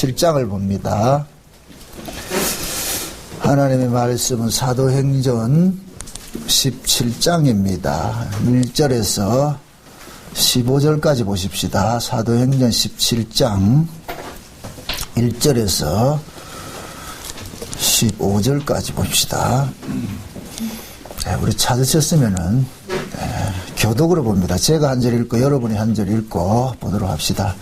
17장을 봅니다. 하나님의 말씀은 사도행전 17장입니다. 1절에서 15절까지 보십시다. 사도행전 17장 1절에서 15절까지 봅시다. 우리 찾으셨으면은 교독으로 봅니다. 제가 한 절 읽고 여러분이 한 절 읽고 보도록 합시다.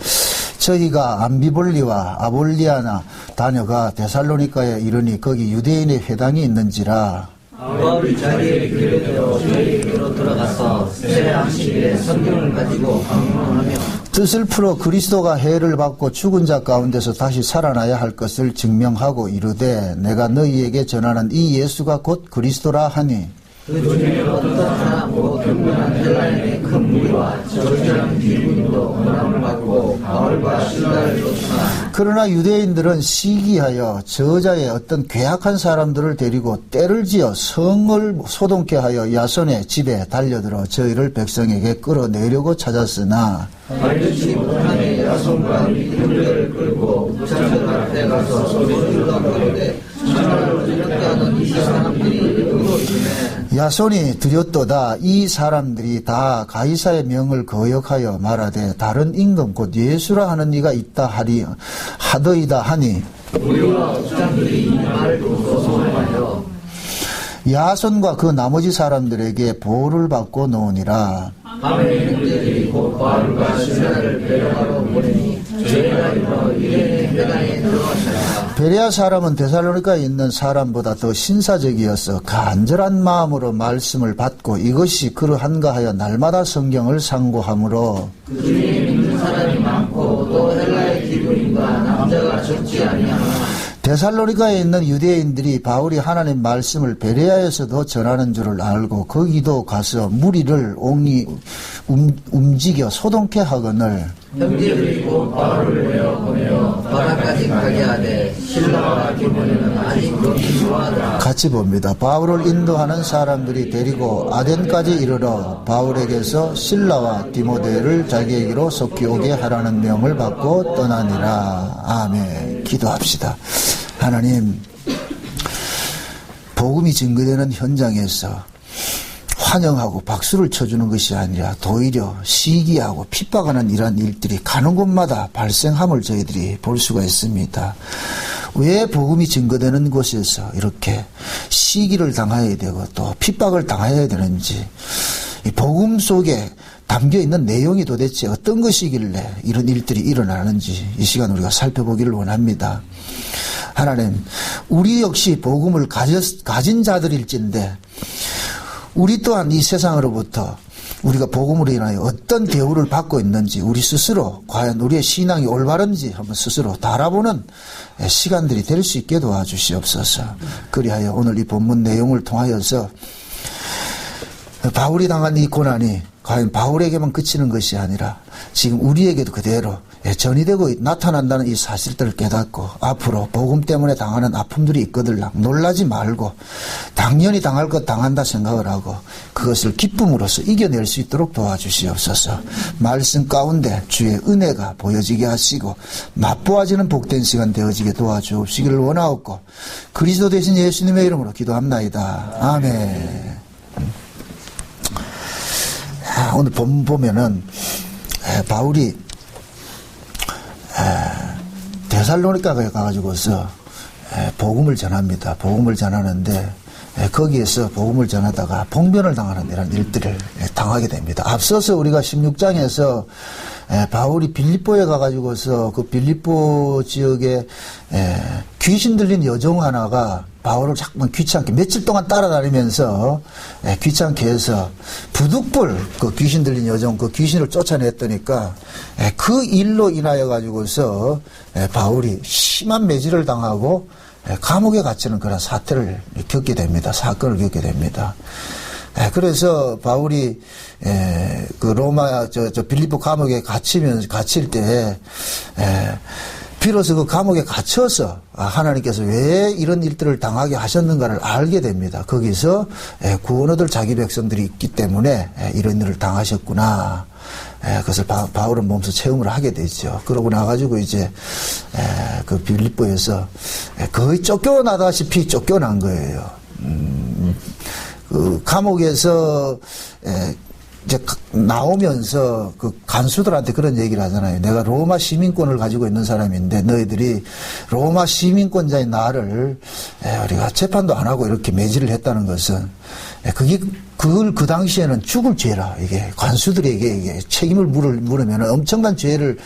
저희가 암비볼리와 아볼리아나 다녀가 데살로니가에 이르니 거기 유대인의 회당이 있는지라. 바울이 자리에 기르되어 저희에게로 들어가서 새 안식일에 성경을 가지고 방문하며 뜻을 풀어 그리스도가 해를 받고 죽은 자 가운데서 다시 살아나야 할 것을 증명하고 이르되 내가 너희에게 전하는 이 예수가 곧 그리스도라 하니 그 중에 어떤 사람고 경건한 헬라인의 큰 무리와 절절한 기분도 원함을 받고 바울과 실라를 쫓아 그러나 유대인들은 시기하여 저자의 어떤 괴악한 사람들을 데리고 때를 지어 성을 소동케 하여 야손의 집에 달려들어 저희를 백성에게 끌어내려고 찾았으나 알지 못하니 야손과 이들을 끌고 무차별 앞에 가서 소리질러 그러되 전화를 이렇게 하는 이 사람들이 누구이네. 야손이 드렸도다. 이 사람들이 다 가이사의 명을 거역하여 말하되 다른 임금 곧 예수라 하는 이가 있다 하더이다 하니 우리와 업장들이 이 말을 듣고 소망하여 야손과 그 나머지 사람들에게 보호를 받고 놓으니라. 밤에 형제들이 곧 바울과 실라를 데려가러 보내니 저희가 일어 유대인의 회당에 들어가니라. 베레아 사람은 데살로니가에 있는 사람보다 더 신사적이어서 간절한 마음으로 말씀을 받고 이것이 그러한가 하여 날마다 성경을 상고하므로 그 중에 믿는 사람이 많고 또 헬라의 기분인과 남자가 적지 아니하나 데살로니가에 있는 유대인들이 바울이 하나님 말씀을 베레아에서도 전하는 줄을 알고 거기도 가서 무리를 옹이 움직여 소동케 하거늘 형제들이 곧 바울을 내어보내어 바다까지 가게 하되 실라와 디모데는 아직 거기 유하더라. 같이 봅니다. 바울을 인도하는 사람들이 데리고 아덴까지 이르러 바울에게서 실라와 디모데를 자기에게로 속히 오게 하라는 명을 받고 떠나니라. 아멘. 기도합시다. 하나님, 복음이 증거되는 현장에서 환영하고 박수를 쳐주는 것이 아니라 도리어 시기하고 핍박하는 이러한 일들이 가는 곳마다 발생함을 저희들이 볼 수가 있습니다. 왜 복음이 증거되는 곳에서 이렇게 시기를 당해야 되고 또 핍박을 당해야 되는지, 이 복음 속에 담겨있는 내용이 도대체 어떤 것이길래 이런 일들이 일어나는지 이 시간 우리가 살펴보기를 원합니다. 하나님, 우리 역시 복음을 가진 자들일진데 우리 또한 이 세상으로부터 우리가 복음으로 인하여 어떤 대우를 받고 있는지 우리 스스로 과연 우리의 신앙이 올바른지 한번 스스로 달아보는 시간들이 될 수 있게 도와주시옵소서. 그리하여 오늘 이 본문 내용을 통하여서 바울이 당한 이 고난이 과연 바울에게만 그치는 것이 아니라 지금 우리에게도 그대로 전이되고 나타난다는 이 사실들을 깨닫고 앞으로 복음 때문에 당하는 아픔들이 있거들랑 놀라지 말고 당연히 당할 것 당한다 생각을 하고 그것을 기쁨으로써 이겨낼 수 있도록 도와주시옵소서. 말씀 가운데 주의 은혜가 보여지게 하시고 맛보아지는 복된 시간 되어지게 도와주옵시기를 원하옵고 그리스도 되신 예수님의 이름으로 기도합나이다. 아멘. 오늘 본문 보면은 바울이 데살로니가에 가가지고서 복음을 전합니다. 복음을 전하는데 거기에서 복음을 전하다가 봉변을 당하는 이런 일들을 당하게 됩니다. 앞서서 우리가 16장에서 바울이 빌립보에 가가지고서 그 빌립보 지역에 귀신 들린 여종 하나가 바울을 자꾸만 귀찮게 며칠 동안 따라다니면서 귀찮게 해서 부득불 그 귀신 들린 여종 그 귀신을 쫓아냈더니까 그 일로 인하여 가지고서 바울이 심한 매질을 당하고 감옥에 갇히는 그런 사태를 겪게 됩니다. 사건을 겪게 됩니다. 그래서 바울이 그 로마 저 빌립보 감옥에 갇힐 때 비로소 그 감옥에 갇혀서 하나님께서 왜 이런 일들을 당하게 하셨는가를 알게 됩니다. 거기서 구원 얻을 자기 백성들이 있기 때문에 이런 일을 당하셨구나. 그것을 바울은 몸소 체험을 하게 되죠. 그러고 나가지고 이제 그 빌립보에서 거의 쫓겨나다시피 쫓겨난 거예요. 그 감옥에서 이제 나오면서 그 간수들한테 그런 얘기를 하잖아요. 내가 로마 시민권을 가지고 있는 사람인데 너희들이 로마 시민권자인 나를 우리가 재판도 안 하고 이렇게 매질을 했다는 것은 그걸 그 당시에는 죽을 죄라. 이게 관수들에게 이게 책임을 물으면 엄청난 죄를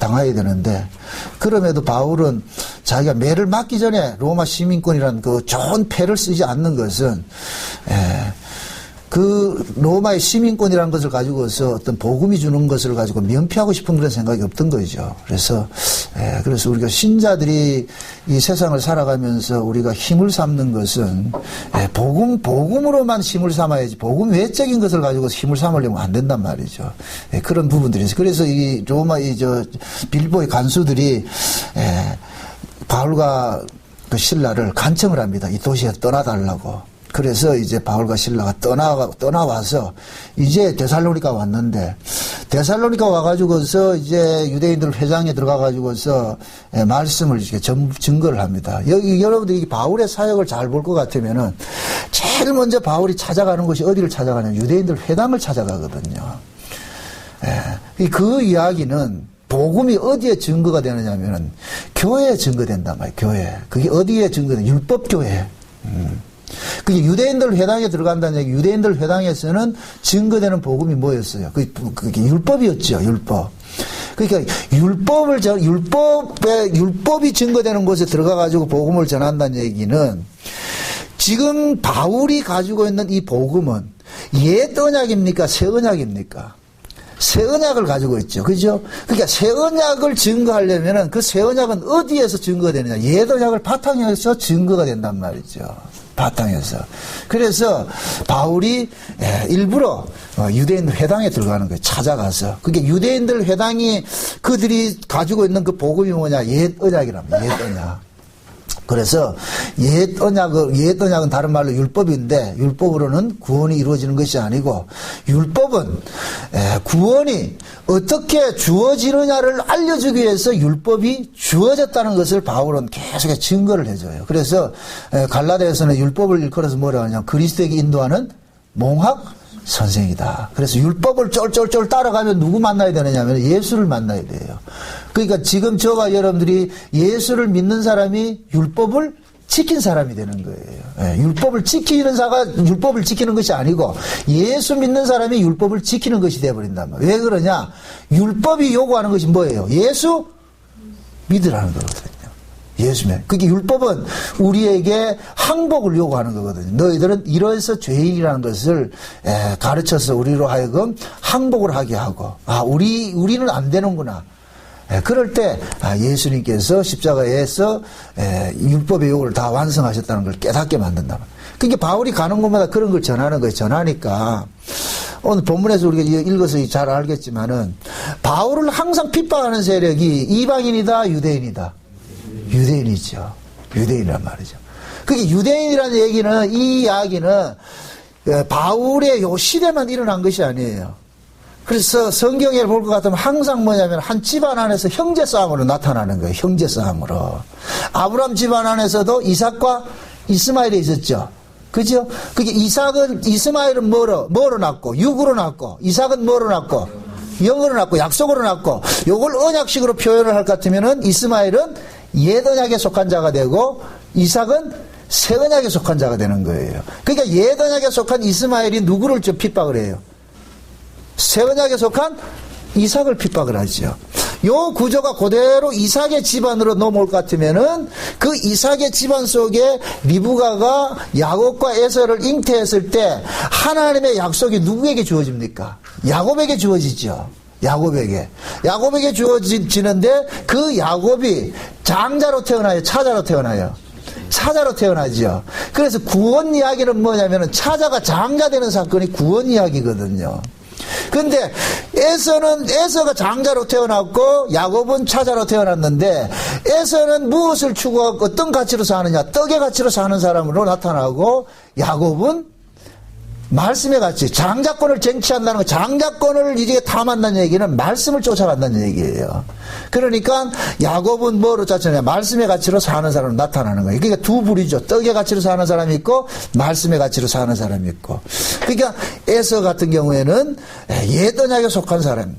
당해야 되는데, 그럼에도 바울은 자기가 매를 맞기 전에 로마 시민권이라는 그 좋은 패를 쓰지 않는 것은 그 로마의 시민권이라는 것을 가지고서 어떤 복음이 주는 것을 가지고 면피하고 싶은 그런 생각이 없던 거죠. 그래서 우리가 신자들이 이 세상을 살아가면서 우리가 힘을 삼는 것은 복음으로만 힘을 삼아야지 복음 외적인 것을 가지고 힘을 삼으려면 안 된단 말이죠. 그런 부분들이 있어요. 그래서 이 로마 빌보의 간수들이 바울과 그 신라를 간청을 합니다. 이 도시에 떠나달라고. 그래서 이제 바울과 신라가 떠나와서 이제 데살로니가 왔는데, 데살로니가 와가지고서 이제 유대인들 회장에 들어가가지고서 말씀을 이렇게 증거를 합니다. 여기 여러분들이 바울의 사역을 잘 볼 것 같으면은 제일 먼저 바울이 찾아가는 곳이 어디를 찾아가냐면 유대인들 회당을 찾아가거든요. 그 이야기는 복음이 어디에 증거가 되느냐면은 교회에 증거된단 말이에요. 교회. 그게 어디에 증거되냐? 율법교회. 그게 유대인들 회당에 들어간다는 얘기. 유대인들 회당에서는 증거되는 복음이 뭐였어요? 그게 율법이었죠. 율법. 그러니까 율법이 증거되는 곳에 들어가가지고 복음을 전한다는 얘기는, 지금 바울이 가지고 있는 이 복음은 옛 언약입니까? 새 언약입니까? 새 언약을 가지고 있죠. 그죠? 그러니까 새 언약을 증거하려면은 그 새 언약은 어디에서 증거되느냐? 옛 언약을 바탕에서 증거가 된단 말이죠. 바탕에서. 그래서 바울이 일부러 유대인들 회당에 들어가는 거예요. 찾아가서. 그게 유대인들 회당이 그들이 가지고 있는 그 복음이 뭐냐? 옛 언약이랍니다. 옛 언약. 그래서 옛 언약은 다른 말로 율법인데, 율법으로는 구원이 이루어지는 것이 아니고, 율법은 구원이 어떻게 주어지느냐를 알려주기 위해서 율법이 주어졌다는 것을 바울은 계속 증거를 해줘요. 그래서 갈라디아에서는 율법을 일컬어서 뭐라고 하냐면 그리스도에게 인도하는 몽학 선생이다. 그래서 율법을 쫄쫄쫄 따라가면 누구 만나야 되느냐면 예수를 만나야 돼요. 그러니까 지금 저와 여러분들이 예수를 믿는 사람이 율법을 지킨 사람이 되는 거예요. 율법을 지키는 자가 율법을 지키는 것이 아니고 예수 믿는 사람이 율법을 지키는 것이 되어버린단 말이에요. 왜 그러냐? 율법이 요구하는 것이 뭐예요? 예수 믿으라는 거거든요. 예수면. 그게 율법은 우리에게 항복을 요구하는 거거든요. 너희들은 이러해서 죄인이라는 것을 가르쳐서 우리로 하여금 항복을 하게 하고, 우리는 안 되는구나. 그럴 때 예수님께서 십자가에서 율법의 요구를 다 완성하셨다는 걸 깨닫게 만든다. 그러니까 바울이 가는 곳마다 그런 걸 전하는 거예요. 전하니까 오늘 본문에서 우리가 읽어서 잘 알겠지만은 바울을 항상 핍박하는 세력이 이방인이다, 유대인이다. 유대인이죠. 유대인이란 말이죠. 그게 유대인이라는 얘기는, 이 이야기는 바울의 요 시대만 일어난 것이 아니에요. 그래서 성경에 볼 것 같으면 항상 뭐냐면 한 집안 안에서 형제 싸움으로 나타나는 거예요. 형제 싸움으로. 아브라함 집안 안에서도 이삭과 이스마엘이 있었죠. 그죠? 그게 이스마엘은 뭐로 낳고, 육으로 낳고, 이삭은 뭐로 낳고, 영으로 낳고, 약속으로 낳고, 요걸 언약식으로 표현을 할 것 같으면은 이스마엘은 옛 언약에 속한 자가 되고 이삭은 새 언약에 속한 자가 되는 거예요. 그러니까 옛 언약에 속한 이스마엘이 누구를 좀 핍박을 해요? 새 언약에 속한 이삭을 핍박을 하죠. 요 구조가 그대로 이삭의 집안으로 넘어올 것 같으면은 그 이삭의 집안 속에 리브가가 야곱과 에서를 잉태했을 때 하나님의 약속이 누구에게 주어집니까? 야곱에게 주어지죠. 야곱에게 주어지는데 그 야곱이 장자로 태어나요? 차자로 태어나요? 차자로 태어나죠. 그래서 구원 이야기는 뭐냐면은 차자가 장자 되는 사건이 구원 이야기거든요. 근데 에서가 장자로 태어났고 야곱은 차자로 태어났는데, 에서는 무엇을 추구하고 어떤 가치로 사느냐? 떡의 가치로 사는 사람으로 나타나고, 야곱은 말씀의 가치, 장자권을 쟁취한다는 거, 장자권을 이제 탐한다는 얘기는 말씀을 쫓아간다는 얘기예요. 그러니까 야곱은 뭐로 쫓아내냐? 말씀의 가치로 사는 사람으로 나타나는 거예요. 그러니까 두 부류죠. 떡의 가치로 사는 사람이 있고 말씀의 가치로 사는 사람이 있고. 그러니까 에서 같은 경우에는 옛 언약에 속한 사람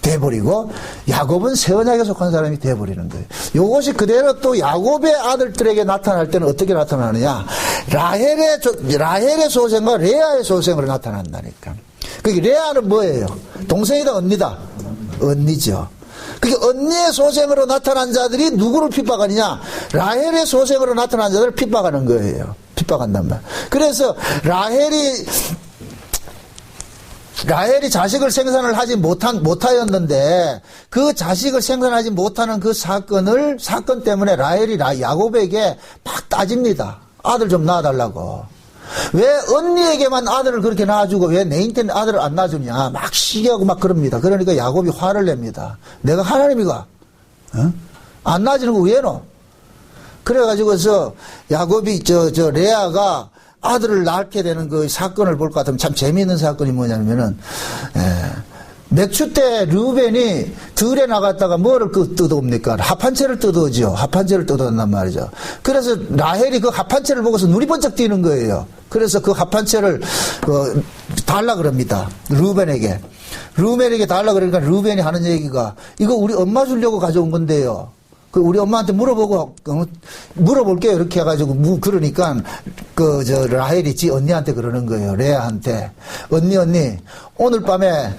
돼버리고 야곱은 새 언약에 속한 사람이 돼버리는 거예요. 이것이 그대로 또 야곱의 아들들에게 나타날 때는 어떻게 나타나느냐? 라헬의 소생과 레아의 소생으로 나타난다니까. 그게 레아는 뭐예요? 동생이다 언니다? 언니죠. 그게 언니의 소생으로 나타난 자들이 누구를 핍박하느냐? 라헬의 소생으로 나타난 자들을 핍박하는 거예요. 핍박한단 말이에요. 그래서 라헬이 자식을 생산을 하지 못하였는데 그 자식을 생산하지 못하는 그 사건 때문에 라헬이 야곱에게 막 따집니다. 아들 좀 낳아달라고. 왜 언니에게만 아들을 그렇게 낳아주고 왜 내인테는 아들을 안 낳아주냐 막 시기하고 막 그럽니다. 그러니까 야곱이 화를 냅니다. 내가 하나님이가 안 낳아주는 거 왜 너? 그래가지고서 야곱이 레아가 아들을 낳게 되는 그 사건을 볼 것 같으면 참 재미있는 사건이 뭐냐면은, 맥추 때 르우벤이 들에 나갔다가 뭐를 뜯어옵니까? 합한채를 뜯어오죠. 합한채를 뜯어온단 말이죠. 그래서 라헬이 그 합한채를 보고서 눈이 번쩍 띄는 거예요. 그래서 그 합한채를, 달라 그럽니다. 르우벤에게 달라 그러니까 르우벤이 하는 얘기가, 이거 우리 엄마 주려고 가져온 건데요. 그 우리 엄마한테 물어볼게요. 이렇게 해가지고 그러니까 라헬이 지 언니한테 그러는 거예요. 레아한테 언니 오늘 밤에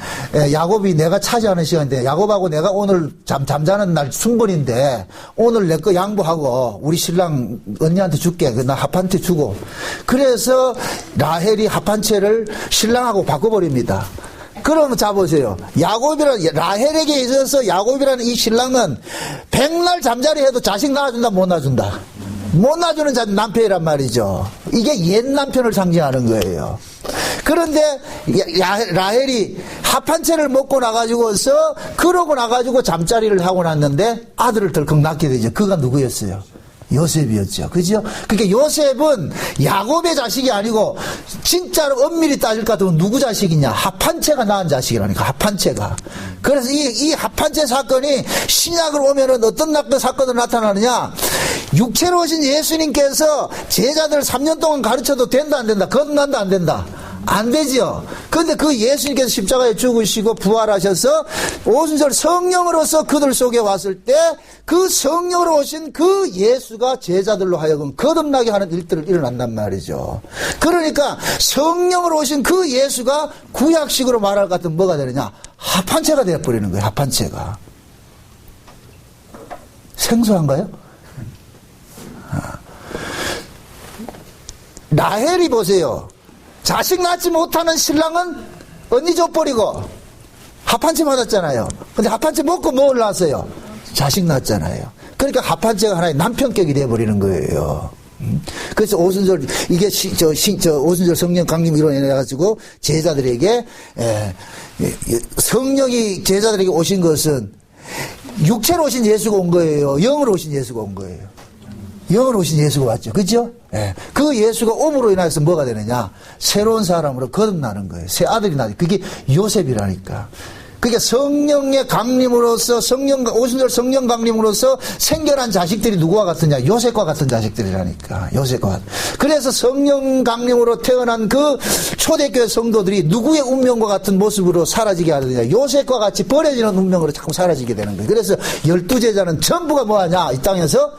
야곱이 내가 차지하는 시간인데 야곱하고 내가 오늘 잠자는 날 순번인데 오늘 내 거 양보하고 우리 신랑 언니한테 줄게. 나 합한채 주고. 그래서 라헬이 합한채를 신랑하고 바꿔버립니다. 그러면 자보세요. 라헬에게 있어서 야곱이라는 이 신랑은 백날 잠자리 해도 자식 낳아준다, 못 낳아준다? 못 낳아주는 남편이란 말이죠. 이게 옛 남편을 상징하는 거예요. 그런데 라헬이 합한채를 먹고 나가지고서 그러고 나가지고 잠자리를 하고 났는데 아들을 덜컥 낳게 되죠. 그가 누구였어요? 요셉이었죠. 그죠? 그러니까 요셉은 야곱의 자식이 아니고 진짜로 엄밀히 따질 것 같으면 누구 자식이냐? 합한채가 낳은 자식이라니까. 합한채가. 그래서 이 합한채 사건이 신약으로 오면은 어떤 사건으로 나타나느냐? 육체로 오신 예수님께서 제자들 3년 동안 가르쳐도 된다 안 된다? 거듭난다 안 된다? 안 되죠. 그런데 그 예수님께서 십자가에 죽으시고 부활하셔서 오순절 성령으로서 그들 속에 왔을 때 그 성령으로 오신 그 예수가 제자들로 하여금 거듭나게 하는 일들을 일어난단 말이죠. 그러니까 성령으로 오신 그 예수가 구약식으로 말할 것 같으면 뭐가 되느냐? 합한채가 되어버리는 거예요. 합한채가. 생소한가요? 라헬이 보세요. 자식 낳지 못하는 신랑은 언니 줘버리고 합한채 받았잖아요. 근데 합한채 먹고 뭘 낳았어요? 자식 낳았잖아요. 그러니까 합한채가 하나의 남편격이 되어버리는 거예요. 그래서 오순절 이게 오순절 성령 강림 이론해가지고 제자들에게 성령이 제자들에게 오신 것은 육체로 오신 예수가 온 거예요. 영으로 오신 예수가 온 거예요. 영으로 오신 예수가 왔죠. 그죠? 예. 그 예수가 옴으로 인해서 뭐가 되느냐? 새로운 사람으로 거듭나는 거예요. 새 아들이 나죠. 그게 요셉이라니까. 그게 성령의 강림으로서 오순절 성령 강림으로서 생겨난 자식들이 누구와 같으냐? 요셉과 같은 자식들이라니까. 요셉과. 그래서 성령 강림으로 태어난 그 초대교회 성도들이 누구의 운명과 같은 모습으로 사라지게 하느냐? 요셉과 같이 버려지는 운명으로 자꾸 사라지게 되는 거예요. 그래서 12제자는 전부가 뭐하냐? 이 땅에서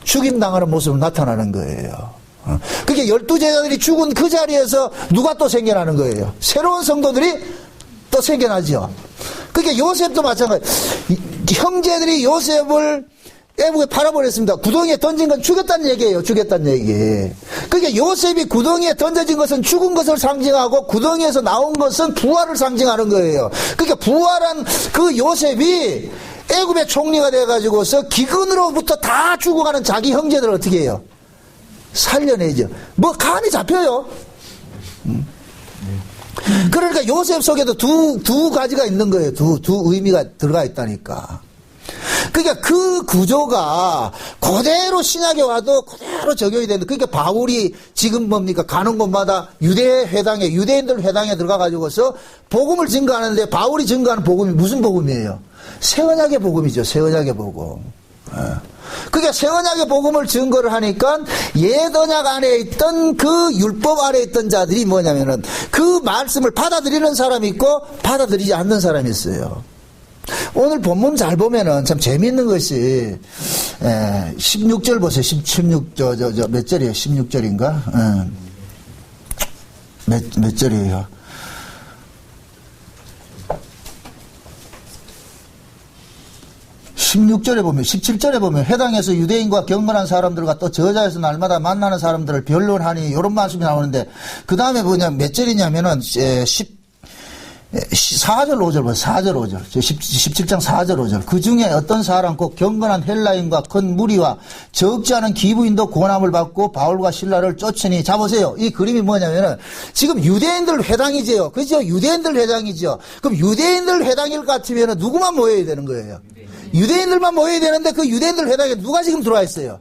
죽임당하는 모습으로 나타나는 거예요. 그게 12제자들이 죽은 그 자리에서 누가 또 생겨나는 거예요? 새로운 성도들이 또 생겨나죠. 그게 요셉도 마찬가지. 형제들이 요셉을 애국에 팔아버렸습니다. 구덩이에 던진 건 죽였다는 얘기예요. 죽였다는 얘기. 그게 요셉이 구덩이에 던져진 것은 죽은 것을 상징하고 구덩이에서 나온 것은 부활을 상징하는 거예요. 그러니까 부활한 그 요셉이 애굽의 총리가 돼가지고서 기근으로부터 다 죽어가는 자기 형제들을 어떻게 해요? 살려내죠. 뭐 감이 잡혀요. 그러니까 요셉 속에도 두 가지가 있는 거예요. 두 의미가 들어가 있다니까. 그러니까 그 구조가 그대로 신약에 와도 그대로 적용이 되는데, 그러니까 바울이 지금 뭡니까? 가는 곳마다 유대인들 회당에 들어가가지고서 복음을 증거하는데, 바울이 증거하는 복음이 무슨 복음이에요? 새 언약의 복음이죠. 새 언약의 복음. 그러니까 새 언약의 복음을 증거를 하니까 옛 언약 안에 있던 그 율법 안에 있던 자들이 뭐냐면은 그 말씀을 받아들이는 사람이 있고 받아들이지 않는 사람이 있어요. 오늘 본문 잘 보면은 참 재미있는 것이 16절 보세요. 16, 몇 절이에요? 16절인가? 몇 절이에요? 16절에 보면, 17절에 보면 회당에서 유대인과 경건한 사람들과 또 저자에서 날마다 만나는 사람들을 변론하니 이런 말씀이 나오는데, 그 다음에 뭐냐, 몇 절이냐면은 4절 5절 보세요. 4절 5절. 17장 4절 5절. 그 중에 어떤 사람 곧 경건한 헬라인과 큰 무리와 적지 않은 기부인도 고난을 받고 바울과 실라를 쫓으니. 자 보세요. 이 그림이 뭐냐면은 지금 유대인들 회당이지요. 그죠? 유대인들 회당이죠. 그럼 유대인들 회당일 것 같으면은 누구만 모여야 되는 거예요? 유대인들만 모여야 되는데 그 유대인들 회당에 누가 지금 들어와 있어요?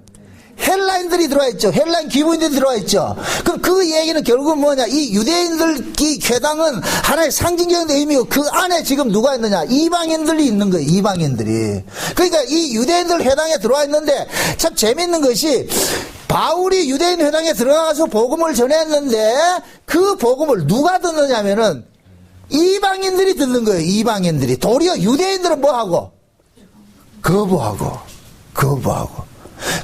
헬라인들이 들어와 있죠. 헬라인 기부인들이 들어와 있죠. 그럼 그 얘기는 결국은 뭐냐? 이 유대인들 이 회당은 하나의 상징적인 의미고 그 안에 지금 누가 있느냐? 이방인들이 있는 거예요. 이방인들이. 그러니까 이 유대인들 회당에 들어와 있는데 참 재밌는 것이 바울이 유대인 회당에 들어가서 복음을 전했는데 그 복음을 누가 듣느냐면은 이방인들이 듣는 거예요. 이방인들이. 도리어 유대인들은 뭐하고? 거부하고.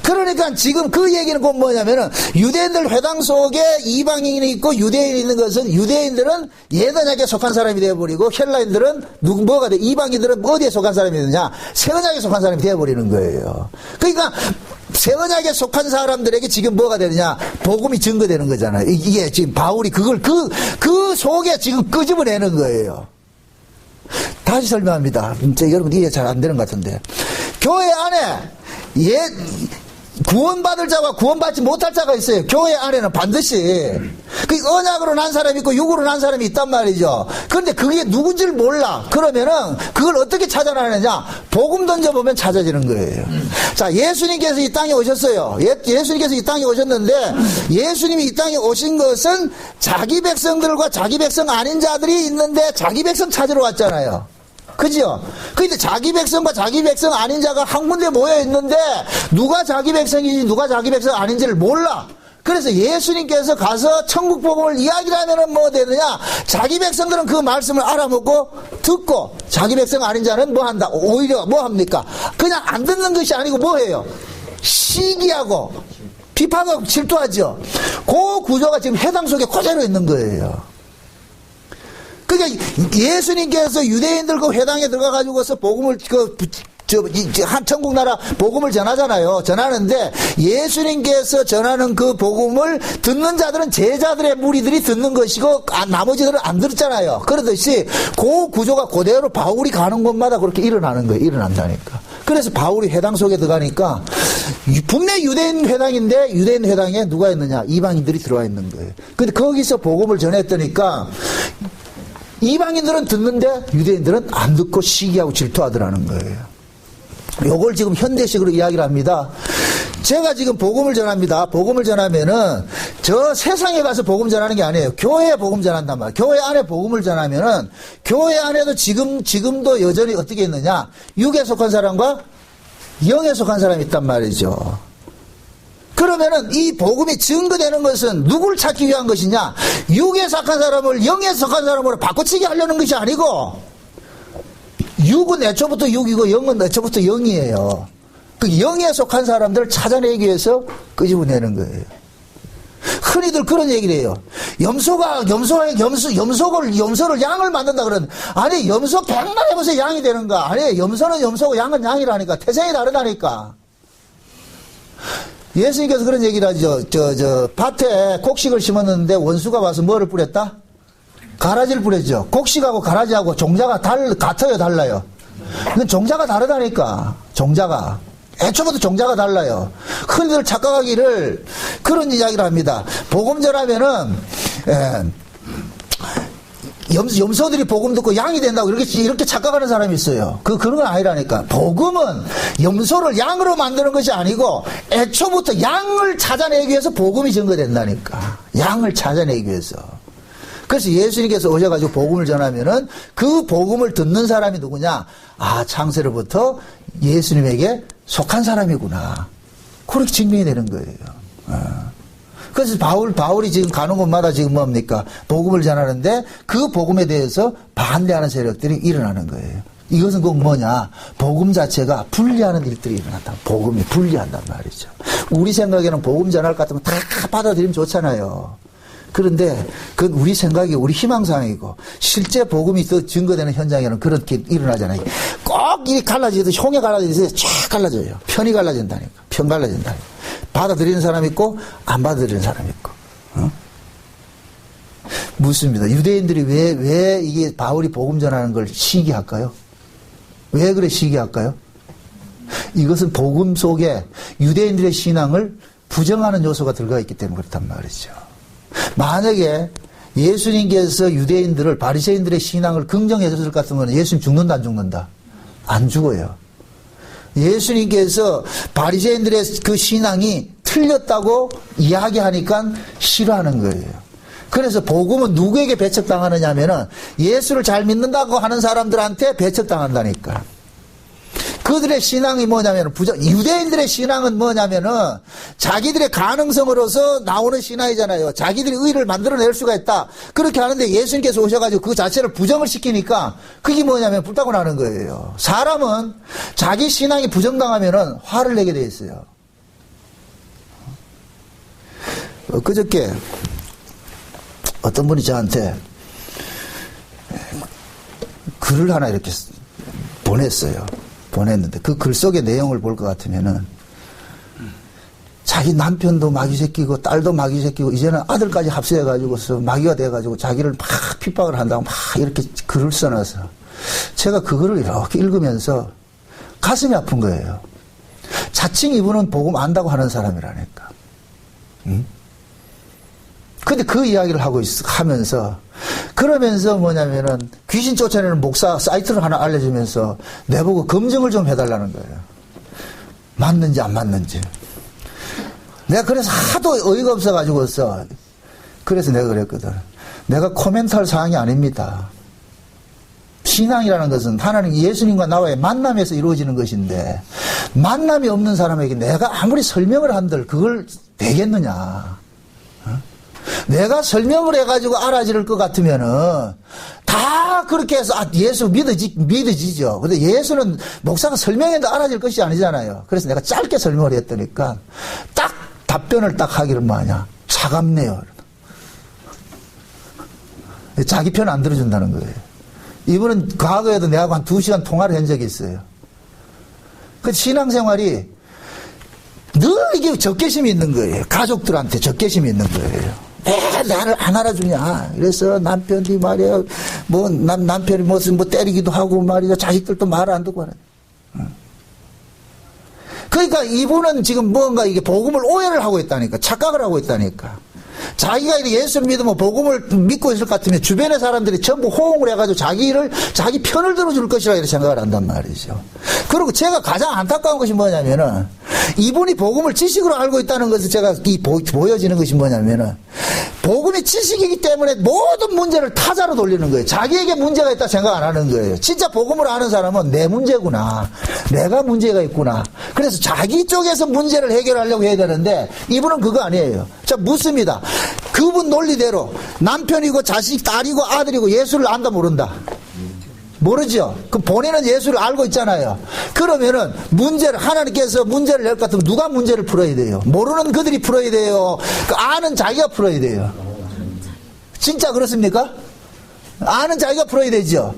그러니까 지금 그 얘기는 곧 뭐냐면은 유대인들 회당 속에 이방인이 있고 유대인이 있는 것은 유대인들은 옛 언약에 속한 사람이 되어버리고 헬라인들은 뭐가 돼? 이방인들은 어디에 속한 사람이 되느냐? 새 언약에 속한 사람이 되어버리는 거예요. 그러니까 새 언약에 속한 사람들에게 지금 뭐가 되느냐? 복음이 증거되는 거잖아요. 이게 지금 바울이 그걸 그 속에 지금 끄집어내는 거예요. 다시 설명합니다. 여러분 이해 잘 안 되는 것 같은데. 교회 안에 구원받을 자와 구원받지 못할 자가 있어요. 교회 안에는 반드시. 그 언약으로 난 사람이 있고 육으로 난 사람이 있단 말이죠. 그런데 그게 누군지를 몰라. 그러면은 그걸 어떻게 찾아내느냐? 복음 던져보면 찾아지는 거예요. 자, 예수님께서 이 땅에 오셨어요. 예수님께서 이 땅에 오셨는데 예수님이 이 땅에 오신 것은 자기 백성들과 자기 백성 아닌 자들이 있는데 자기 백성 찾으러 왔잖아요. 그죠? 근데 자기 백성과 자기 백성 아닌 자가 한 군데 모여 있는데 누가 자기 백성인지 누가 자기 백성 아닌지를 몰라. 그래서 예수님께서 가서 천국 복음을 이야기를 하면은 뭐 되느냐? 자기 백성들은 그 말씀을 알아먹고 듣고 자기 백성 아닌 자는 뭐 한다? 오히려 뭐 합니까? 그냥 안 듣는 것이 아니고 뭐 해요? 시기하고 비판하고 질투하죠. 그 구조가 지금 해당 속에 그대로 있는 거예요. 그러니까 예수님께서 유대인들 그 회당에 들어가가지고서 복음을 한 천국 나라 복음을 전하잖아요. 전하는데 예수님께서 전하는 그 복음을 듣는 자들은 제자들의 무리들이 듣는 것이고 나머지들은 안 듣잖아요. 그러듯이 그 구조가 그대로 바울이 가는 곳마다 그렇게 일어나는 거예요. 일어난다니까. 그래서 바울이 회당 속에 들어가니까 분명히 유대인 회당인데 유대인 회당에 누가 있느냐? 이방인들이 들어와 있는 거예요. 근데 거기서 복음을 전했더니까 이방인들은 듣는데 유대인들은 안 듣고 시기하고 질투하더라는 거예요. 요걸 지금 현대식으로 이야기를 합니다. 제가 지금 복음을 전합니다. 복음을 전하면은 저 세상에 가서 복음 전하는 게 아니에요. 교회에 복음 전한단 말이에요. 교회 안에 복음을 전하면은 교회 안에도 지금도 여전히 어떻게 있느냐? 육에 속한 사람과 영에 속한 사람이 있단 말이죠. 그러면은 이 복음이 증거되는 것은 누구를 찾기 위한 것이냐? 육에 속한 사람을 영에 속한 사람으로 바꿔치기 하려는 것이 아니고 육은 애초부터 육이고 영은 애초부터 영이에요. 그 영에 속한 사람들을 찾아내기 위해서 끄집어내는 거예요. 흔히들 그런 얘기를 해요. 염소를 양을 만든다 그러는. 아니 염소 백날 해보세요. 양이 되는가? 아니 염소는 염소고 양은 양이라니까. 태생이 다르다니까. 예수님께서 그런 얘기를 하죠. 밭에 곡식을 심었는데 원수가 와서 뭐를 뿌렸다? 가라지를 뿌렸죠. 곡식하고 가라지하고 종자가 같아요, 달라요? 근데 종자가 다르다니까. 종자가. 애초부터 종자가 달라요. 흔히들 착각하기를 그런 이야기를 합니다. 복음 전하면은, 염소들이 복음 듣고 양이 된다고 이렇게 착각하는 사람이 있어요. 그런 건 아니라니까. 복음은 염소를 양으로 만드는 것이 아니고 애초부터 양을 찾아내기 위해서 복음이 증거된다니까. 양을 찾아내기 위해서. 그래서 예수님께서 오셔가지고 복음을 전하면은 그 복음을 듣는 사람이 누구냐? 아, 창세로부터 예수님에게 속한 사람이구나. 그렇게 증명이 되는 거예요. 그래서 바울이 지금 가는 곳마다 지금 뭡니까? 복음을 전하는데 그 복음에 대해서 반대하는 세력들이 일어나는 거예요. 이것은 꼭 뭐냐? 복음 자체가 분리하는 일들이 일어났다. 복음이 분리한단 말이죠. 우리 생각에는 복음 전할 것 같으면 다 받아들이면 좋잖아요. 그런데 그건 우리 생각이 우리 희망사항이고 실제 복음이 더 증거되는 현장에는 그렇게 일어나잖아요. 꼭 이 갈라지듯이 형에 갈라지듯이 쫙 갈라져요. 편이 갈라진다니까. 편 갈라진다니까. 받아들이는 사람이 있고 안 받아들이는 사람이 있고. 묻습니다. 유대인들이 왜 이게 바울이 복음 전하는 걸 시기할까요? 왜 그래 시기할까요? 이것은 복음 속에 유대인들의 신앙을 부정하는 요소가 들어가 있기 때문에 그렇단 말이죠. 만약에 예수님께서 유대인들을 바리새인들의 신앙을 긍정해 줬을 것 같으면 예수님 죽는다 안 죽는다? 안 죽어요. 예수님께서 바리새인들의 그 신앙이 틀렸다고 이야기하니까 싫어하는 거예요. 그래서 복음은 누구에게 배척당하느냐 하면은 예수를 잘 믿는다고 하는 사람들한테 배척당한다니까. 그들의 신앙이 뭐냐면 유대인들의 신앙은 뭐냐면은 자기들의 가능성으로서 나오는 신앙이잖아요. 자기들이 의를 만들어낼 수가 있다. 그렇게 하는데 예수님께서 오셔가지고 그 자체를 부정을 시키니까 그게 뭐냐면 불타고 나는 거예요. 사람은 자기 신앙이 부정당하면은 화를 내게 돼 있어요. 그저께 어떤 분이 저한테 글을 하나 이렇게 보냈는데 그 글 속의 내용을 볼 것 같으면은 자기 남편도 마귀 새끼고 딸도 마귀 새끼고 이제는 아들까지 합세해가지고서 마귀가 돼가지고 자기를 막 핍박을 한다고 막 이렇게 글을 써놔서 제가 그 글을 이렇게 읽으면서 가슴이 아픈 거예요. 자칭 이분은 복음 안다고 하는 사람이라니까. 응? 근데 그 이야기를 하면서 그러면서 뭐냐면은 귀신 쫓아내는 목사 사이트를 하나 알려주면서 내보고 검증을 좀 해달라는 거예요. 맞는지 안 맞는지. 내가 그래서 하도 어이가 없어가지고서 그래서 내가 그랬거든. 내가 코멘트할 사항이 아닙니다. 신앙이라는 것은 하나님 예수님과 나와의 만남에서 이루어지는 것인데 만남이 없는 사람에게 내가 아무리 설명을 한들 그걸 되겠느냐. 내가 설명을 해가지고 알아질 것 같으면은 다 그렇게 해서 예수 믿어지죠. 근데 예수는 목사가 설명해도 알아질 것이 아니잖아요. 그래서 내가 짧게 설명을 했더니까 딱 답변을 딱 하기를 뭐하냐. 차갑네요. 자기 편 안 들어준다는 거예요. 이분은 과거에도 내하고 한 2시간 통화를 한 적이 있어요. 그 신앙생활이 늘 이게 적개심이 있는 거예요. 가족들한테 적개심이 있는 거예요. 왜 나를 안 알아주냐. 그래서 남편이 말이야, 남편이 무슨 때리기도 하고 말이야, 자식들도 말 안 듣고 말이야. 그러니까 이분은 지금 뭔가 이게 복음을 오해를 하고 있다니까. 착각을 하고 있다니까. 자기가 예수를 믿으면 복음을 믿고 있을 것 같으면 주변의 사람들이 전부 호응을 해가지고 자기 편을 들어줄 것이라 이렇게 생각을 한단 말이죠. 그리고 제가 가장 안타까운 것이 뭐냐면은 이분이 복음을 지식으로 알고 있다는 것을 제가 보여지는 것이 뭐냐면은 복음이 지식이기 때문에 모든 문제를 타자로 돌리는 거예요. 자기에게 문제가 있다 생각 안 하는 거예요. 진짜 복음을 아는 사람은 내 문제구나. 내가 문제가 있구나. 그래서 자기 쪽에서 문제를 해결하려고 해야 되는데 이분은 그거 아니에요. 자, 묻습니다. 그분 논리대로 남편이고 자식, 딸이고 아들이고 예수를 안다 모른다? 모르죠. 그 본인은 예수를 알고 있잖아요. 그러면은 하나님께서 문제를 낼 것 같으면 누가 문제를 풀어야 돼요? 모르는 그들이 풀어야 돼요? 아는 자기가 풀어야 돼요? 진짜 그렇습니까? 아는 자기가 풀어야 되죠?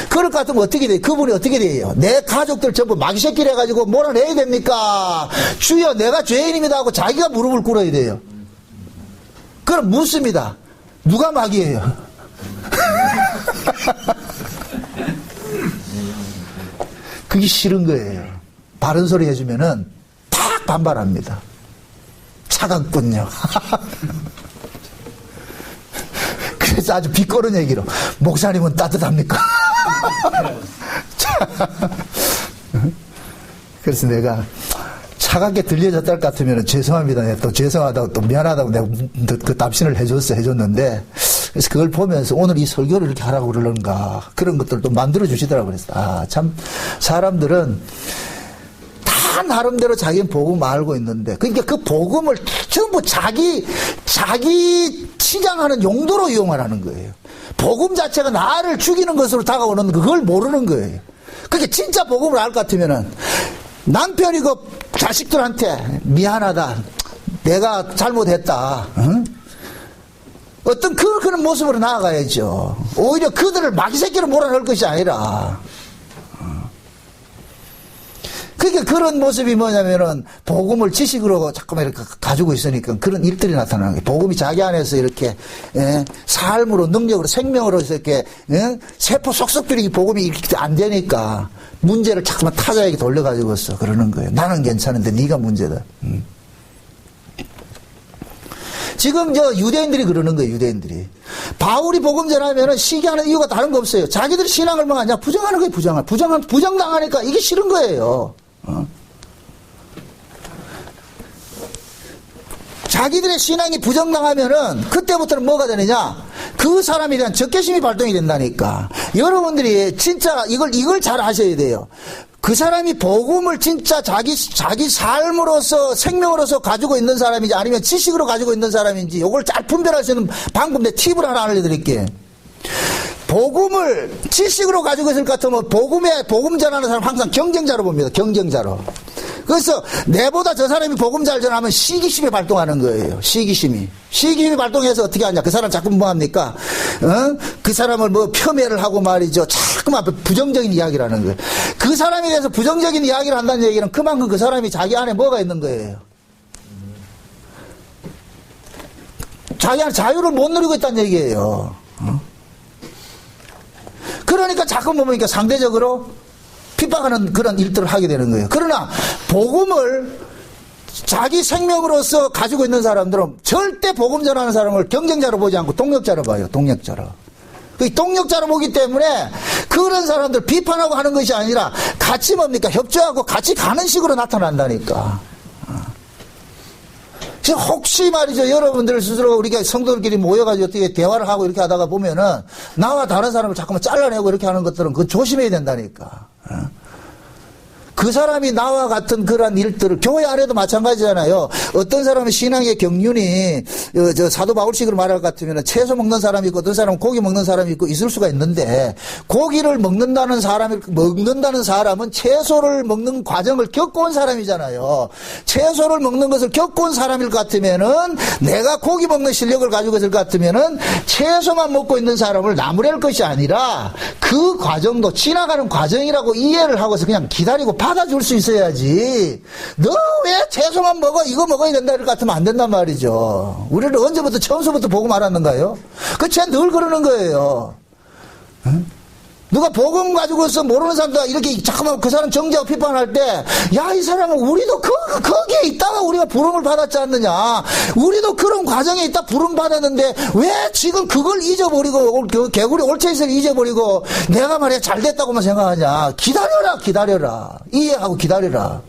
그럴 것 같으면 어떻게 돼요? 그분이 어떻게 돼요? 내 가족들 전부 마귀새끼를 해가지고 몰아내야 됩니까? 주여 내가 죄인입니다 하고 자기가 무릎을 꿇어야 돼요. 그럼 묻습니다. 누가 마귀예요? 그게 싫은 거예요. 바른 소리 해주면은 탁 반발합니다. 차갑군요. 그래서 아주 비꼬는 얘기로, 목사님은 따뜻합니까? 그래서 내가 차갑게 들려졌다 할 것 같으면 죄송합니다. 내가 또 죄송하다고 또 미안하다고 내가 그 답신을 해줬는데, 그래서 그걸 보면서 오늘 이 설교를 이렇게 하라고 그러는가, 그런 것들도 만들어 주시더라고요. 그래서, 아, 참, 사람들은 다 나름대로 자기는 복음 알고 있는데, 그러니까 그 복음을 전부 자기 치장하는 용도로 이용하라는 거예요. 복음 자체가 나를 죽이는 것으로 다가오는 그걸 모르는 거예요. 그게 진짜 복음을 알 것 같으면은, 남편이 그 자식들한테 미안하다, 내가 잘못했다, 응? 어떤 그런 모습으로 나아가야죠. 오히려 그들을 마귀새끼로 몰아넣을 것이 아니라. 그러니까 그런 모습이 뭐냐면은 복음을 지식으로 자꾸만 이렇게 가지고 있으니까 그런 일들이 나타나는 거예요. 복음이 자기 안에서 이렇게 삶으로, 능력으로, 생명으로 이렇게 세포 속속들이 복음이 이렇게 안 되니까 문제를 자꾸만 타자에게 돌려가지고서 그러는 거예요. 나는 괜찮은데 네가 문제다. 지금 유대인들이 그러는 거예요. 유대인들이 바울이 복음 전하면은 시기하는 이유가 다른 거 없어요. 자기들이 신앙을 망하냐 부정하는 거예요. 부정당하니까 이게 싫은 거예요. 자기들의 신앙이 부정당하면은 그때부터는 뭐가 되느냐, 그 사람에 대한 적개심이 발동이 된다니까. 여러분들이 진짜 이걸 잘 아셔야 돼요. 그 사람이 복음을 진짜 자기 삶으로서, 생명으로서 가지고 있는 사람인지 아니면 지식으로 가지고 있는 사람인지 이걸 잘 분별할 수 있는 방법, 내 팁을 하나 알려드릴게요. 복음을 지식으로 가지고 있을 것 같으면 복음 전하는 사람 항상 경쟁자로 봅니다. 경쟁자로. 그래서 내보다 저 사람이 복음 잘 전하면 시기심이 발동하는 거예요. 시기심이 발동해서 어떻게 하냐, 그 사람 자꾸 뭐 합니까? 그 사람을 뭐 폄훼를 하고 말이죠. 자꾸만 부정적인 이야기를 하는 거예요. 그 사람에 대해서 부정적인 이야기를 한다는 얘기는 그만큼 그 사람이 자기 안에 뭐가 있는 거예요. 자기 안에 자유를 못 누리고 있다는 얘기예요. 그러니까 자꾸 보니까 상대적으로 핍박하는 그런 일들을 하게 되는 거예요. 그러나 복음을 자기 생명으로서 가지고 있는 사람들은 절대 복음 전하는 사람을 경쟁자로 보지 않고 동력자로 봐요. 동력자로. 그 동력자로 보기 때문에 그런 사람들 비판하고 하는 것이 아니라 같이 뭡니까? 협조하고 같이 가는 식으로 나타난다니까. 지금 혹시 말이죠, 여러분들 스스로 우리가 성도들끼리 모여가지고 어떻게 대화를 하고 이렇게 하다가 보면은 나와 다른 사람을 자꾸만 잘라내고 이렇게 하는 것들은 그거 조심해야 된다니까. 그 사람이 나와 같은 그런 일들을, 교회 안에도 마찬가지잖아요. 어떤 사람은 신앙의 경륜이 사도 바울식으로 말할 것 같으면 채소 먹는 사람이 있고 어떤 사람은 고기 먹는 사람이 있고 있을 수가 있는데, 고기를 먹는다는 사람은 채소를 먹는 과정을 겪고 온 사람이잖아요. 채소를 먹는 것을 겪고 온 사람일 것 같으면은, 내가 고기 먹는 실력을 가지고 있을 것 같으면은 채소만 먹고 있는 사람을 나무랄 것이 아니라 그 과정도 지나가는 과정이라고 이해를 하고서 그냥 기다리고 받아줄 수 있어야지. 너 왜 채소만 먹어? 이거 먹어야 된다 이럴 것 같으면 안 된단 말이죠. 우리는 언제부터 처음서부터 복음 알았는가요? 쟤 늘 그러는 거예요. 응? 누가 복음 가지고서 모르는 사람들 이렇게 잠깐만 그 사람 정죄하고 비판할 때, 야, 이 사람은 우리도 거기에 있다가 우리가 부름을 받았지 않느냐. 우리도 그런 과정에 있다 부름 받았는데 왜 지금 그걸 잊어버리고 그 개구리 올체이스를 잊어버리고 내가 말이야 잘 됐다고만 생각하냐. 기다려라. 이해하고 기다려라.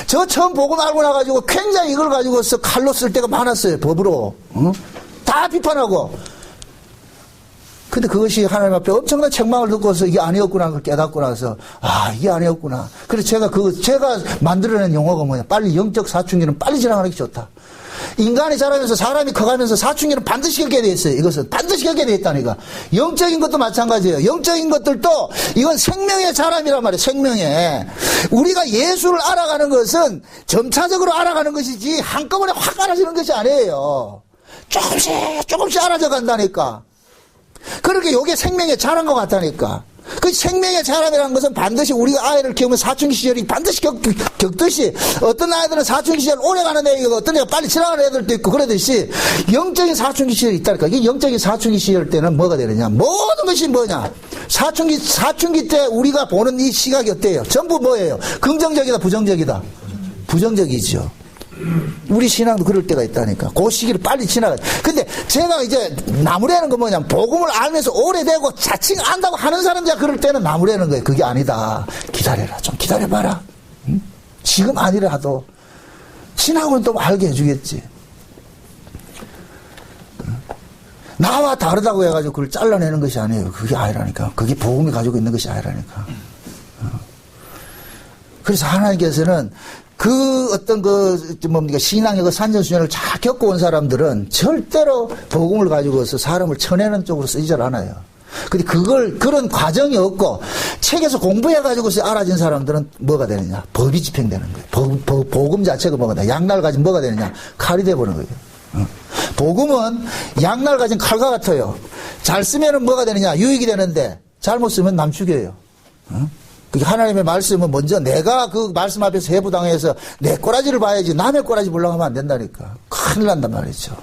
저 처음 복음 알고 나가지고 굉장히 이걸 가지고서 칼로 쓸 때가 많았어요. 법으로. 다 비판하고. 근데 그것이 하나님 앞에 엄청난 책망을 듣고서 이게 아니었구나, 그걸 깨닫고 나서, 아, 이게 아니었구나. 그래서 제가 만들어낸 용어가 뭐냐. 빨리 영적 사춘기는 빨리 지나가는 게 좋다. 인간이 자라면서 사람이 커가면서 사춘기는 반드시 겪게 돼 있어요. 이것은 반드시 겪게 돼 있다니까. 영적인 것도 마찬가지예요. 영적인 것들도 이건 생명의 자람이란 말이에요. 생명의. 우리가 예수를 알아가는 것은 점차적으로 알아가는 것이지 한꺼번에 확 알아지는 것이 아니에요. 조금씩 알아져 간다니까. 그렇게 요게 생명의 자란 것 같다니까. 그 생명의 자람이라는 것은 반드시 우리가 아이를 키우면 사춘기 시절이 반드시 겪듯이, 어떤 아이들은 사춘기 시절 오래 가는 애가 어떤 애가 빨리 지나가는 애들도 있고 그러듯이 영적인 사춘기 시절이 있다니까. 이 영적인 사춘기 시절 때는 뭐가 되느냐, 모든 것이 뭐냐, 사춘기 때 우리가 보는 이 시각이 어때요? 전부 뭐예요? 긍정적이다, 부정적이다? 부정적이죠. 우리 신앙도 그럴 때가 있다니까. 그 시기를 빨리 지나가요. 근데 제가 이제 나무라는 건 뭐냐면 복음을 알면서 오래되고 자칭 안다고 하는 사람들이 그럴 때는 나무라는 거예요. 그게 아니다. 기다려라. 좀 기다려봐라. 응? 지금 아니라도 지나고는 또 알게 해주겠지. 나와 다르다고 해가지고 그걸 잘라내는 것이 아니에요. 그게 아니라니까. 그게 복음이 가지고 있는 것이 아니라니까. 그래서 하나님께서는 그 어떤 뭡니까 신앙의 그 산전수전을 잘 겪어온 사람들은 절대로 복음을 가지고서 사람을 쳐내는 쪽으로 쓰이질 않아요. 근데 그런 과정이 없고 책에서 공부해가지고서 알아진 사람들은 뭐가 되느냐? 법이 집행되는 거예요. 복음 자체가 뭐가 되냐? 양날 가진 뭐가 되느냐? 칼이 돼버리는 거예요. 복음은 양날 가진 칼과 같아요. 잘 쓰면은 뭐가 되느냐? 유익이 되는데 잘못 쓰면 남 죽여요. 그게 하나님의 말씀은 먼저 내가 그 말씀 앞에서 해부당해서 내 꼬라지를 봐야지 남의 꼬라지 보려고 하면 안 된다니까. 큰일 난단 말이죠.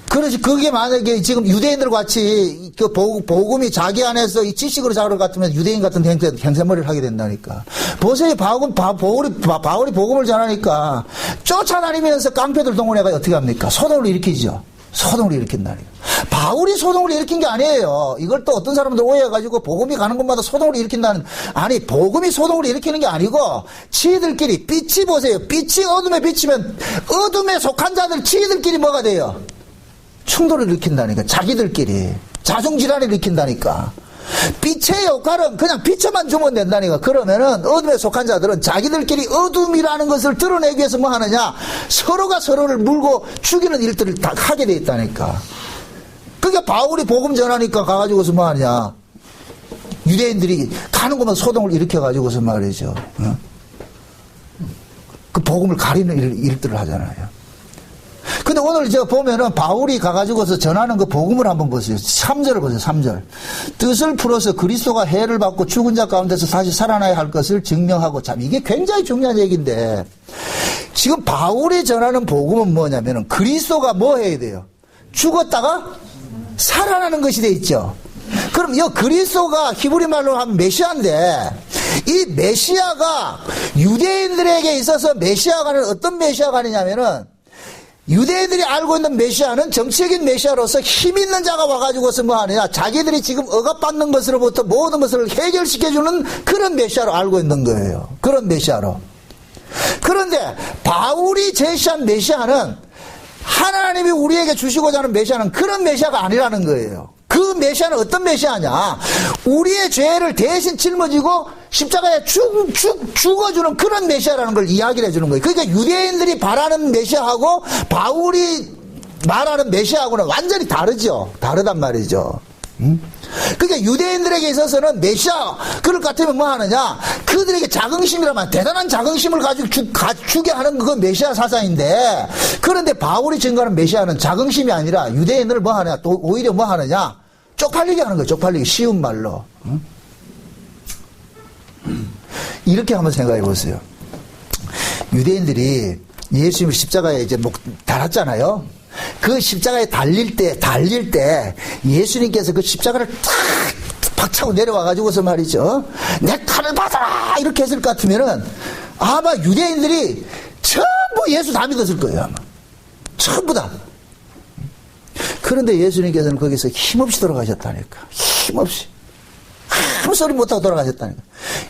그래서 그게 만약에 지금 유대인들 같이 그 복음이 자기 안에서 이 지식으로 자를 것 같으면 유대인 같은 행세머리를 하게 된다니까. 보세요. 바울이 복음을 전하니까 쫓아다니면서 깡패들 동원해가 어떻게 합니까? 소동을 일으키죠. 소동을 일으킨다니까. 바울이 소동을 일으킨 게 아니에요. 이걸 또 어떤 사람들 오해해가지고 복음이 가는 곳마다 소동을 일으킨다는, 아니, 복음이 소동을 일으키는 게 아니고, 지들끼리, 빛이 보세요. 빛이 어둠에 비치면, 어둠에 속한 자들, 지들끼리 뭐가 돼요? 충돌을 일으킨다니까. 자기들끼리. 자중질환을 일으킨다니까. 빛의 역할은 그냥 빛에만 주면 된다니까. 그러면은 어둠에 속한 자들은 자기들끼리 어둠이라는 것을 드러내기 위해서 뭐 하느냐? 서로가 서로를 물고 죽이는 일들을 다 하게 돼 있다니까. 그러니까 바울이 복음 전하니까 가가지고서 뭐 하냐? 유대인들이 가는 곳마다 소동을 일으켜가지고서 말이죠. 그 복음을 가리는 일들을 하잖아요. 근데 오늘 저 보면은 바울이 가가지고서 전하는 그 복음을 한번 보세요. 3절을 보세요. 3절. 뜻을 풀어서 그리스도가 해를 받고 죽은 자 가운데서 다시 살아나야 할 것을 증명하고, 참 이게 굉장히 중요한 얘기인데, 지금 바울이 전하는 복음은 뭐냐면은 그리스도가 뭐 해야 돼요? 죽었다가 살아나는 것이 돼 있죠. 그럼 이 그리스도가 히브리 말로 하면 메시아인데, 이 메시아가 유대인들에게 있어서 메시아가는 어떤 메시아가 아니냐면은, 유대인들이 알고 있는 메시아는 정치적인 메시아로서 힘 있는 자가 와가지고서 뭐 하느냐, 자기들이 지금 억압받는 것으로부터 모든 것을 해결시켜주는 그런 메시아로 알고 있는 거예요. 그런 메시아로. 그런데 바울이 제시한 메시아는, 하나님이 우리에게 주시고자 하는 메시아는 그런 메시아가 아니라는 거예요. 그 메시아는 어떤 메시아냐? 우리의 죄를 대신 짊어지고 십자가에 죽어주는 그런 메시아라는 걸 이야기를 해주는 거예요. 그러니까 유대인들이 바라는 메시아하고 바울이 말하는 메시아하고는 완전히 다르죠. 다르단 말이죠. 그러니까 유대인들에게 있어서는 메시아 그럴 것 같으면 뭐 하느냐, 그들에게 자긍심이라면 대단한 자긍심을 가지고 주게 하는 그건 메시아 사상인데, 그런데 바울이 증거하는 메시아는 자긍심이 아니라 유대인들을 뭐 하느냐, 또 오히려 뭐 하느냐, 쪽팔리게 하는 거예요. 쪽팔리게. 쉬운 말로. 이렇게 한번 생각해 보세요. 유대인들이 예수님을 십자가에 이제 달았잖아요. 그 십자가에 달릴 때 예수님께서 그 십자가를 탁 박차고 내려와가지고서 말이죠. 내 칼을 받아라! 이렇게 했을 것 같으면은 아마 유대인들이 전부 예수 다 믿었을 거예요. 아마. 전부 다. 그런데 예수님께서는 거기서 힘없이 돌아가셨다니까. 힘없이. 아무 소리 못하고 돌아가셨다니까.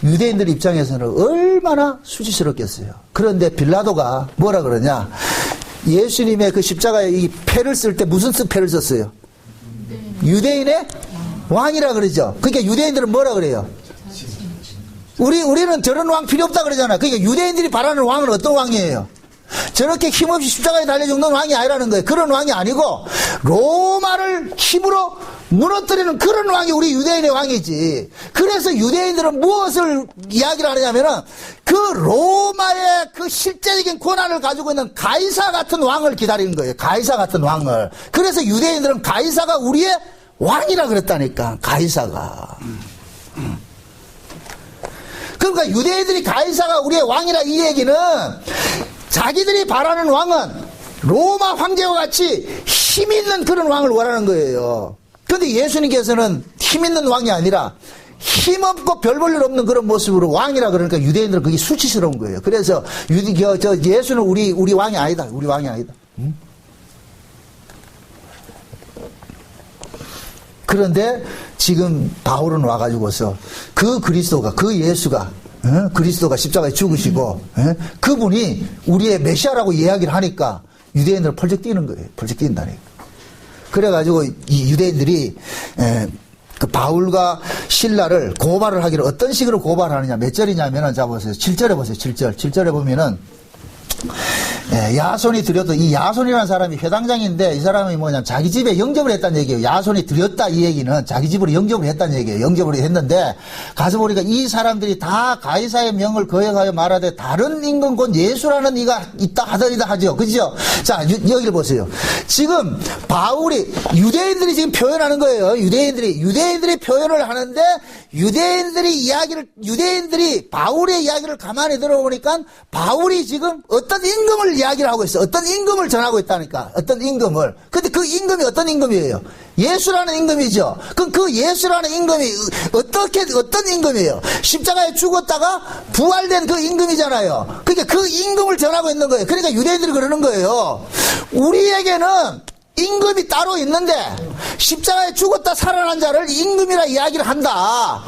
유대인들 입장에서는 얼마나 수치스럽겠어요. 그런데 빌라도가 뭐라 그러냐. 예수님의 그 십자가에 이 패를 쓸 때 무슨 패를 썼어요? 유대인의 왕이라 그러죠. 그러니까 유대인들은 뭐라 그래요? 우리는 저런 왕 필요 없다 그러잖아. 그러니까 유대인들이 바라는 왕은 어떤 왕이에요? 저렇게 힘없이 십자가에 달려 죽는 왕이 아니라는 거예요. 그런 왕이 아니고 로마를 힘으로 무너뜨리는 그런 왕이 우리 유대인의 왕이지. 그래서 유대인들은 무엇을 이야기를 하느냐면은 그 로마의 그 실제적인 권한을 가지고 있는 가이사 같은 왕을 기다리는 거예요. 가이사 같은 왕을. 그래서 유대인들은 가이사가 우리의 왕이라 그랬다니까. 가이사가. 그러니까 유대인들이 가이사가 우리의 왕이라 이 얘기는 자기들이 바라는 왕은 로마 황제와 같이 힘 있는 그런 왕을 원하는 거예요. 그런데 예수님께서는 힘 있는 왕이 아니라 힘없고 별 볼 일 없는 그런 모습으로 왕이라 그러니까 유대인들은 그게 수치스러운 거예요. 그래서 예수는 우리 왕이 아니다. 우리 왕이 아니다. 그런데 지금 바울은 와가지고서 그 그리스도가, 그 예수가, 그리스도가 십자가에 죽으시고, 그분이 우리의 메시아라고 이야기를 하니까 유대인들은 펄쩍 뛰는 거예요. 펄쩍 뛴다니까. 그래가지고 이 유대인들이 그 바울과 신라를 고발을 하기를 어떤 식으로 고발하느냐, 몇 절이냐면은, 자 보세요. 7절에 보세요. 7절에 보면은, 야손이 드렸던, 이 야손이라는 사람이 회당장인데, 이 사람이 뭐냐면 자기 집에 영접을 했다는 얘기예요. 야손이 드렸다 이 얘기는 자기 집으로 영접을 했다는 얘기예요. 영접을 했는데, 가서 보니까 이 사람들이 다 가이사의 명을 거역하여 말하되 다른 임금 곧 예수라는 이가 있다 하더이다 하죠. 그죠? 자, 여기를 보세요. 지금 바울이, 유대인들이 지금 표현하는 거예요. 유대인들이 표현을 하는데, 유대인들이 바울의 이야기를 가만히 들어보니까 바울이 지금 어떤 임금을 이야기를 하고 있어. 어떤 임금을 전하고 있다니까. 어떤 임금을. 근데 그 임금이 어떤 임금이에요? 예수라는 임금이죠. 그럼 그 예수라는 임금이 어떤 임금이에요? 십자가에 죽었다가 부활된 그 임금이잖아요. 그러니까 그 임금을 전하고 있는 거예요. 그러니까 유대인들이 그러는 거예요. 우리에게는 임금이 따로 있는데 십자가에 죽었다 살아난 자를 임금이라 이야기를 한다.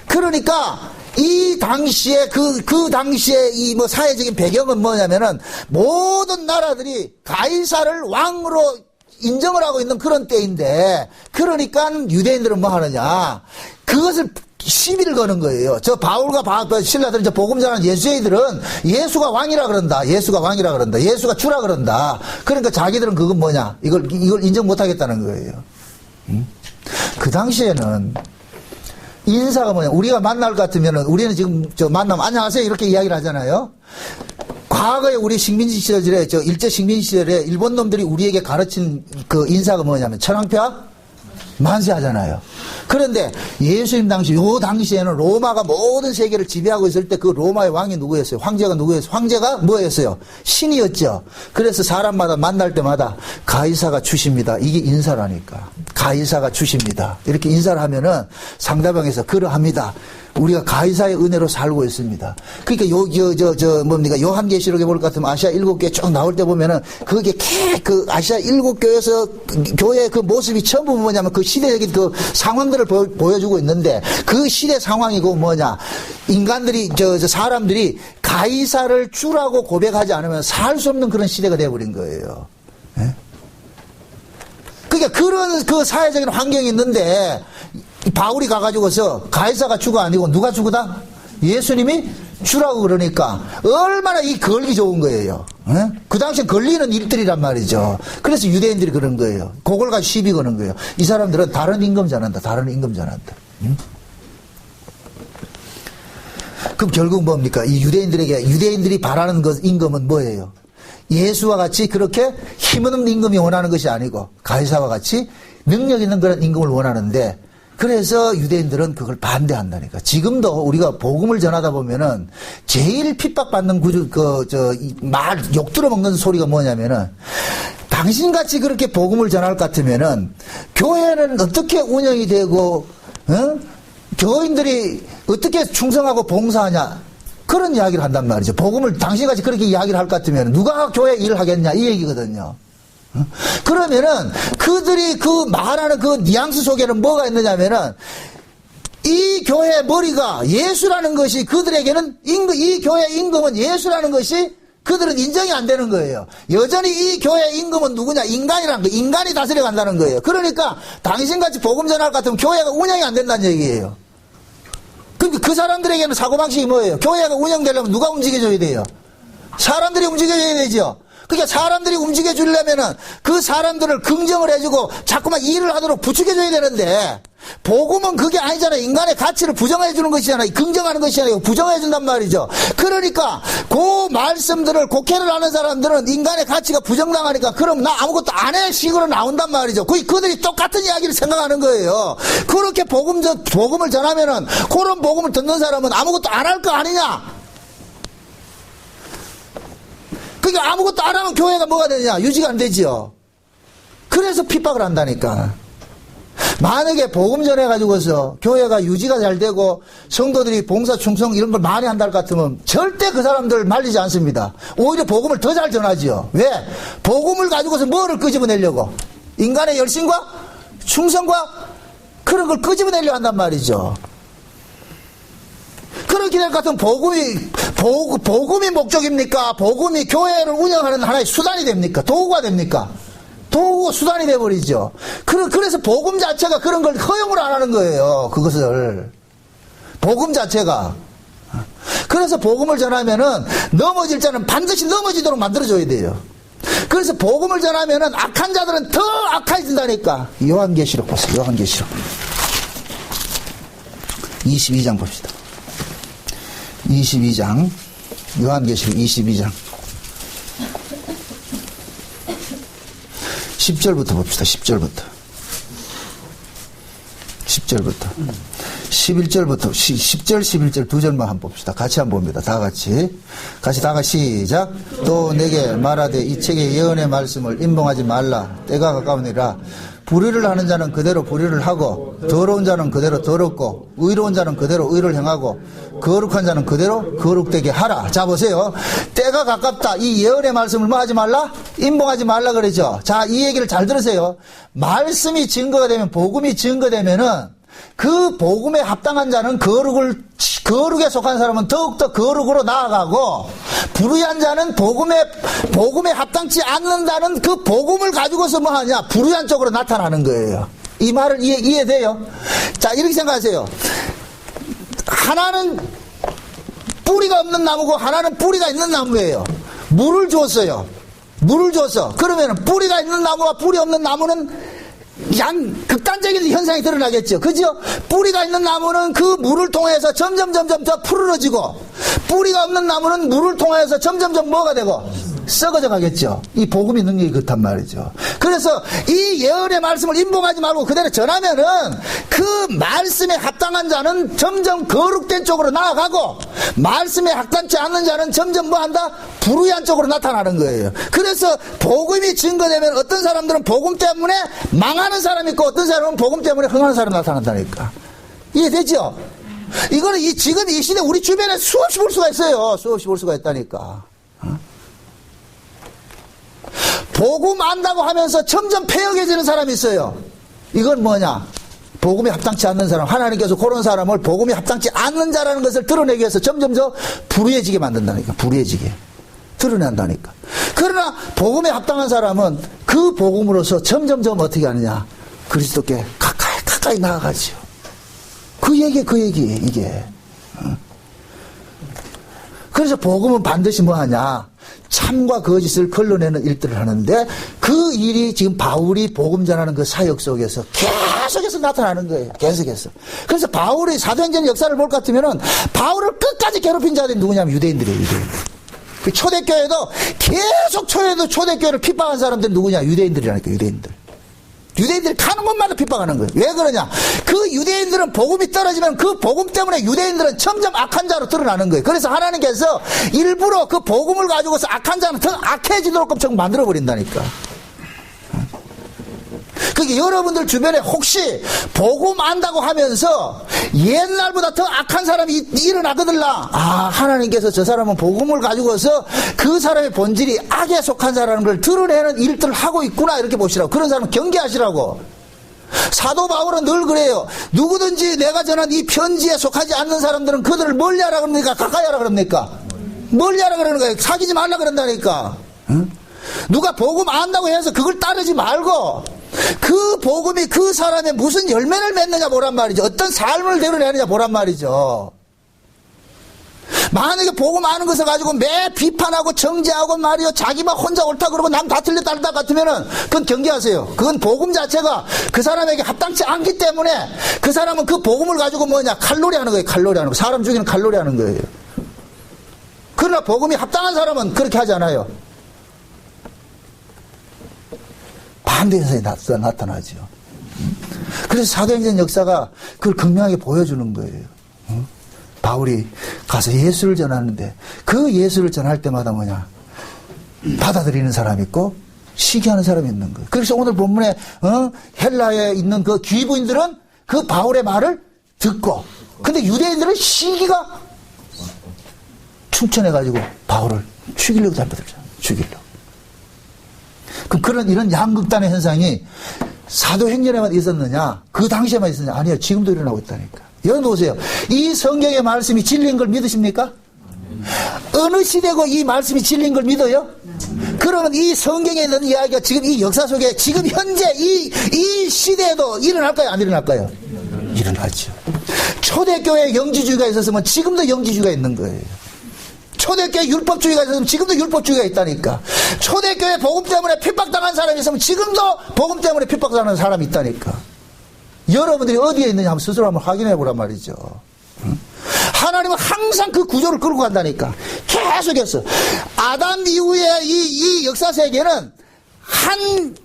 그러니까 이 당시에 그 당시에 이 뭐 사회적인 배경은 뭐냐면은 모든 나라들이 가이사를 왕으로 인정을 하고 있는 그런 때인데, 그러니까 유대인들은 뭐 하느냐, 그것을 시비를 거는 거예요. 저 바울과 신라들은, 저 복음 전하는 예수애들은 예수가 왕이라 그런다. 예수가 왕이라 그런다. 예수가 주라 그런다. 그러니까 자기들은 그건 뭐냐, 이걸 인정 못 하겠다는 거예요. 그 당시에는 인사가 뭐냐, 우리가 만날 것 같으면은, 우리는 지금 저 만나면 안녕하세요 이렇게 이야기를 하잖아요. 과거에 우리 식민지 시절에, 일제 식민지 시절에 일본 놈들이 우리에게 가르친 그 인사가 뭐냐면 천황폐하 만세 하잖아요. 그런데 예수님 요 당시에는 로마가 모든 세계를 지배하고 있을 때 그 로마의 왕이 누구였어요? 황제가 누구였어요? 황제가 뭐였어요? 신이었죠. 그래서 사람마다 만날 때마다 가이사가 주십니다. 이게 인사라니까. 가이사가 주십니다. 이렇게 인사를 하면은 상대방에서 그러합니다. 우리가 가이사의 은혜로 살고 있습니다. 그러니까 뭡니까? 요한계시록에 볼 것 같으면 아시아 7개 쭉 나올 때 보면은 그게 그 아시아 7교에서 교회의 그 모습이 전부 뭐냐면 그 시대적인 그 상황들을 보여주고 있는데, 그 시대 상황이고 뭐냐, 인간들이 사람들이 가이사를 주라고 고백하지 않으면 살 수 없는 그런 시대가 되어버린 거예요. 예? 그러니까 그런 그 사회적인 환경이 있는데, 바울이 가가지고서 가이사가 주가 아니고 누가 주고다? 예수님이 주라고 그러니까 얼마나 이 걸기 좋은 거예요. 에? 그 당시엔 걸리는 일들이란 말이죠. 그래서 유대인들이 그런 거예요. 그걸 가지고 시비 거는 거예요. 이 사람들은 다른 임금 전한다. 다른 임금 전한다. 응? 그럼 결국 뭡니까? 이 유대인들이 바라는 것, 임금은 뭐예요? 예수와 같이 그렇게 힘없는 임금이 원하는 것이 아니고 가이사와 같이 능력 있는 그런 임금을 원하는데, 그래서 유대인들은 그걸 반대한다니까. 지금도 우리가 복음을 전하다 보면은 제일 핍박받는 욕 들어먹는 소리가 뭐냐면은, 당신같이 그렇게 복음을 전할 것 같으면은 교회는 어떻게 운영이 되고, 교인들이 어떻게 충성하고 봉사하냐, 그런 이야기를 한단 말이죠. 복음을 당신같이 그렇게 이야기를 할 것 같으면 누가 교회 일을 하겠냐, 이 얘기거든요. 그러면은 그들이 그 말하는 그 뉘앙스 속에는 뭐가 있느냐면은, 이 교회의 머리가 예수라는 것이 그들에게는 이 교회의 임금은 예수라는 것이 그들은 인정이 안 되는 거예요. 여전히 이 교회의 임금은 누구냐? 인간이라는 거, 인간이 다스려 간다는 거예요. 그러니까 당신같이 복음 전할 것 같으면 교회가 운영이 안 된다는 얘기예요. 그러니까 그 사람들에게는 사고방식이 뭐예요? 교회가 운영되려면 누가 움직여줘야 돼요? 사람들이 움직여줘야 되죠. 그러니까 사람들이 움직여주려면은 그 사람들을 긍정을 해주고 자꾸만 일을 하도록 부추겨줘야 되는데, 복음은 그게 아니잖아요. 인간의 가치를 부정해주는 것이잖아요. 긍정하는 것이 아니고 부정해준단 말이죠. 그러니까 그 말씀들을 곡해를 하는 사람들은 인간의 가치가 부정당하니까 그럼 나 아무것도 안 해 식으로 나온단 말이죠. 그들이 똑같은 이야기를 생각하는 거예요. 그렇게 복음을 전하면은 그런 복음을 듣는 사람은 아무것도 안 할 거 아니냐. 그러니까 아무것도 안 하면 교회가 뭐가 되냐? 유지가 안 되지요. 그래서 핍박을 한다니까. 만약에 복음 전해가지고서 교회가 유지가 잘 되고 성도들이 봉사 충성 이런 걸 많이 한다 할 것 같으면 절대 그 사람들 말리지 않습니다. 오히려 복음을 더 잘 전하지요. 왜? 복음을 가지고서 뭐를 끄집어내려고? 인간의 열심과 충성과 그런 걸 끄집어내려고 한단 말이죠. 그렇게 될 것 같으면 복음이 목적입니까? 복음이 교회를 운영하는 하나의 수단이 됩니까? 도구가 됩니까? 도구, 수단이 돼버리죠. 그래서 복음 자체가 그런 걸 허용을 안 하는 거예요. 그것을. 복음 자체가. 그래서 복음을 전하면은 넘어질 자는 반드시 넘어지도록 만들어줘야 돼요. 그래서 복음을 전하면은 악한 자들은 더 악해진다니까. 요한계시록 보세요. 요한계시록. 22장 봅시다. 22장. 요한계시록 22장. 10절부터 봅시다. 10절부터. 11절부터 10절 11절 두 절만 한번 봅시다. 같이 한번 봅니다. 다 같이 시작. 또 내게 말하되 이 책의 예언의 말씀을 임봉하지 말라. 때가 가까우니라. 불의를 하는 자는 그대로 불의를 하고 더러운 자는 그대로 더럽고 의로운 자는 그대로 의를 행하고 거룩한 자는 그대로 거룩되게 하라. 자 보세요. 때가 가깝다. 이 예언의 말씀을 뭐 하지 말라? 임봉하지 말라 그러죠. 자, 이 얘기를 잘 들으세요. 말씀이 증거가 되면, 복음이 증거되면은 그 복음에 합당한 자는 거룩에 속한 사람은 더욱더 거룩으로 나아가고, 불의한 자는 복음에 합당치 않는다는 그 복음을 가지고서 뭐 하냐? 불의한 쪽으로 나타나는 거예요. 이 말을 이해돼요? 자, 이렇게 생각하세요. 하나는 뿌리가 없는 나무고 하나는 뿌리가 있는 나무예요. 물을 줬어요. 그러면은 뿌리가 있는 나무와 뿌리 없는 나무는 극단적인 현상이 드러나겠죠. 그죠? 뿌리가 있는 나무는 그 물을 통해서 점점 더 푸르러지고, 뿌리가 없는 나무는 물을 통해서 점점 뭐가 되고 썩어져 가겠죠. 이 복음의 능력이 그렇단 말이죠. 그래서 이 예언의 말씀을 임봉하지 말고 그대로 전하면은 그 말씀에 합당한 자는 점점 거룩된 쪽으로 나아가고, 말씀에 합당치 않는 자는 점점 뭐 한다? 불의한 쪽으로 나타나는 거예요. 그래서 복음이 증거되면 어떤 사람들은 복음 때문에 망하는 사람이 있고, 어떤 사람은 복음 때문에 흥하는 사람이 나타난다니까. 이해되죠? 이거는 지금 이 시대 우리 주변에 수없이 볼 수가 있어요. 수없이 볼 수가 있다니까. 복음 안다고 하면서 점점 패역해지는 사람이 있어요. 이건 뭐냐? 복음에 합당치 않는 사람, 하나님께서 그런 사람을 복음에 합당치 않는 자라는 것을 드러내기 위해서 점점 더 불의해지게 만든다니까. 불의해지게 드러낸다니까. 그러나 복음에 합당한 사람은 그 복음으로서 점점 어떻게 하느냐? 그리스도께 가까이 나아가지요. 그 얘기 이게. 그래서 복음은 반드시 뭐 하냐? 참과 거짓을 걸러내는 일들을 하는데, 그 일이 지금 바울이 복음 전하는 그 사역 속에서 계속해서 나타나는 거예요. 계속해서. 그래서 바울의 사도행전 역사를 볼 것 같으면은 바울을 끝까지 괴롭힌 자들이 누구냐면 유대인들이에요. 유대인들. 그 초대교회도 계속 초대교회를 핍박한 사람들은 누구냐? 유대인들이라니까. 유대인들이 가는 곳마다 핍박하는 거예요. 왜 그러냐? 그 유대인들은 복음이 떨어지면 그 복음 때문에 유대인들은 점점 악한 자로 드러나는 거예요. 그래서 하나님께서 일부러 그 복음을 가지고서 악한 자는 더 악해지도록 좀 만들어버린다니까. 그게 여러분들 주변에 혹시 복음 안다고 하면서 옛날보다 더 악한 사람이 일어나거들라. 하나님께서 저 사람은 복음을 가지고서 그 사람의 본질이 악에 속한 자라는 걸 드러내는 일들을 하고 있구나, 이렇게 보시라고. 그런 사람은 경계하시라고. 사도 바울은 늘 그래요. 누구든지 내가 전한 이 편지에 속하지 않는 사람들은 그들을 멀리하라 그럽니까? 가까이 하라 그럽니까? 멀리하라 그러는 거예요. 사귀지 말라 그런다니까. 응? 누가 복음 안다고 해서 그걸 따르지 말고, 그 복음이 그 사람의 무슨 열매를 맺느냐 보란 말이죠. 어떤 삶을 드러내느냐 보란 말이죠. 만약에 복음 아는 것을 가지고 매 비판하고 정죄하고 말이요, 자기만 혼자 옳다 그러고 남 다 틀렸다 같으면은 그건 경계하세요. 그건 복음 자체가 그 사람에게 합당치 않기 때문에 그 사람은 그 복음을 가지고 뭐냐? 칼로리 하는 거예요. 칼로리 하는 거. 사람 죽이는 칼로리 하는 거예요. 그러나 복음이 합당한 사람은 그렇게 하지 않아요. 반대 현상이 나타나죠. 그래서 사도행전 역사가 그걸 극명하게 보여주는 거예요. 바울이 가서 예수를 전하는데 그 예수를 전할 때마다 뭐냐? 받아들이는 사람이 있고 시기하는 사람이 있는 거예요. 그래서 오늘 본문에 헬라에 있는 그 귀부인들은 그 바울의 말을 듣고, 근데 유대인들은 시기가 충천해가지고 바울을 죽이려고 잡아들잖아요. 죽이려고. 그럼 이런 양극단의 현상이 사도행전에만 있었느냐? 그 당시에만 있었느냐? 아니요. 지금도 일어나고 있다니까. 여러분 보세요. 이 성경의 말씀이 진리인 걸 믿으십니까? 어느 시대고 이 말씀이 진리인 걸 믿어요? 그러면 이 성경에 있는 이야기가 지금 이 역사 속에 지금 현재 이 시대에도 일어날까요? 안 일어날까요? 일어나죠. 초대교회에 영지주의가 있었으면 지금도 영지주의가 있는 거예요. 초대교회 율법주의가 있었으면 지금도 율법주의가 있다니까. 초대교회 복음 때문에 핍박당한 사람이 있으면 지금도 복음 때문에 핍박당하는 사람이 있다니까. 여러분들이 어디에 있느냐 한번 스스로 한번 확인해 보란 말이죠. 하나님은 항상 그 구조를 끌고 간다니까. 계속해서 아담 이후에 이 역사 세계는 한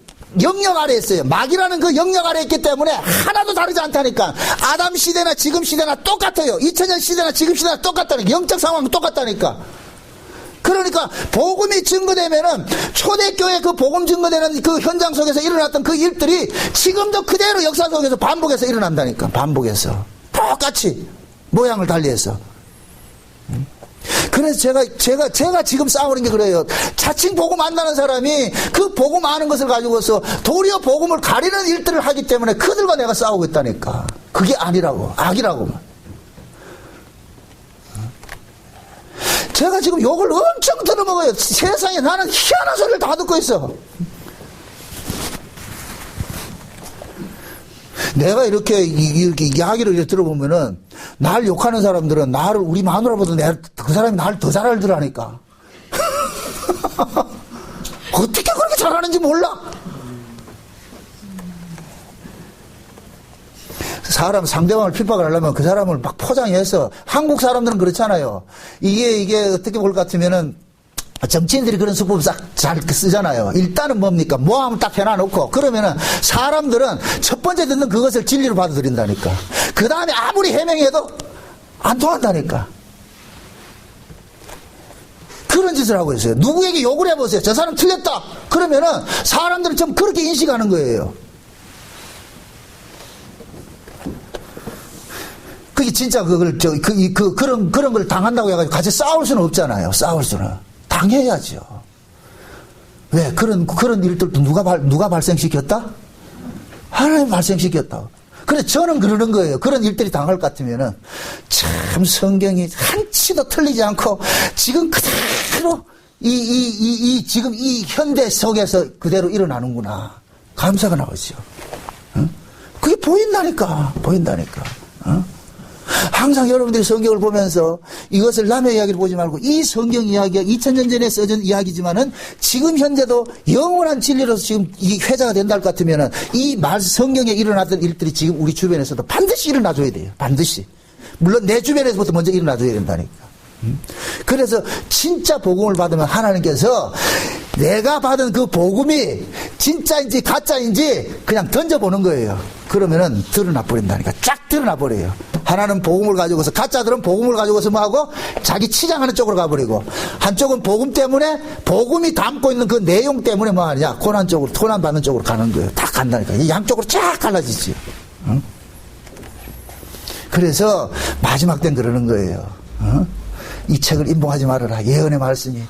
영역 아래에 있어요. 마귀라는 그 영역 아래에 있기 때문에 하나도 다르지 않다니까. 아담 시대나 지금 시대나 똑같아요. 2000년 시대나 지금 시대나 똑같다니까. 영적 상황은 똑같다니까. 그러니까 복음이 증거되면은 초대교회 그 복음 증거되는 그 현장 속에서 일어났던 그 일들이 지금도 그대로 역사 속에서 반복해서 일어난다니까. 반복해서 똑같이 모양을 달리해서. 그래서 제가 지금 싸우는 게 그래요. 자칭 복음 안다는 사람이 그 복음 아는 것을 가지고서 도리어 복음을 가리는 일들을 하기 때문에 그들과 내가 싸우고 있다니까. 그게 아니라고. 악이라고. 제가 지금 욕을 엄청 들어먹어요. 세상에 나는 희한한 소리를 다 듣고 있어. 내가 이렇게 이야기를 이렇게 들어보면은 날 욕하는 사람들은 나를 우리 마누라보다 그 사람이 나를 더 잘 알더라니까. 어떻게 그렇게 잘하는지 몰라. 상대방을 핍박을 하려면 그 사람을 막 포장해서, 한국 사람들은 그렇잖아요. 이게 어떻게 볼 것 같으면은 정치인들이 그런 수법을 잘 쓰잖아요. 일단은 뭡니까? 모함을 딱 해놔놓고, 그러면은 사람들은 첫 번째 듣는 그것을 진리로 받아들인다니까. 그 다음에 아무리 해명해도 안 통한다니까. 그런 짓을 하고 있어요. 누구에게 욕을 해보세요. 저 사람 틀렸다. 그러면은 사람들은 좀 그렇게 인식하는 거예요. 그게 진짜 그런 걸 당한다고 해가지고 같이 싸울 수는 없잖아요. 싸울 수는. 당해야죠. 왜? 그런 일들도 누가 발생시켰다? 하나님 발생시켰다. 그래서 저는 그러는 거예요. 그런 일들이 당할 것 같으면은 참 성경이 한치도 틀리지 않고 지금 그대로 지금 이 현대 속에서 그대로 일어나는구나. 감사가 나오죠. 응? 그게 보인다니까. 응? 항상 여러분들이 성경을 보면서 이것을 남의 이야기를 보지 말고 이 성경 이야기가 2000년 전에 써진 이야기지만은 지금 현재도 영원한 진리로서 지금 이 회자가 된다할 것 같으면은 이 성경에 일어났던 일들이 지금 우리 주변에서도 반드시 일어나줘야 돼요. 반드시. 물론 내 주변에서부터 먼저 일어나줘야 된다니까. 그래서 진짜 복음을 받으면 하나님께서 내가 받은 그 복음이 진짜인지 가짜인지 그냥 던져보는 거예요. 그러면은 드러나 버린다니까. 쫙 드러나 버려요. 하나는 복음을 가지고서, 가짜들은 복음을 가지고서 뭐하고 자기 치장하는 쪽으로 가버리고, 한쪽은 복음 때문에 복음이 담고 있는 그 내용 때문에 뭐하냐, 고난 쪽으로, 고난 받는 쪽으로 가는 거예요. 다 간다니까. 이 양쪽으로 쫙 갈라지지. 응? 그래서 마지막 땐 그러는 거예요. 이 책을 임봉하지 말아라. 예언의 말씀이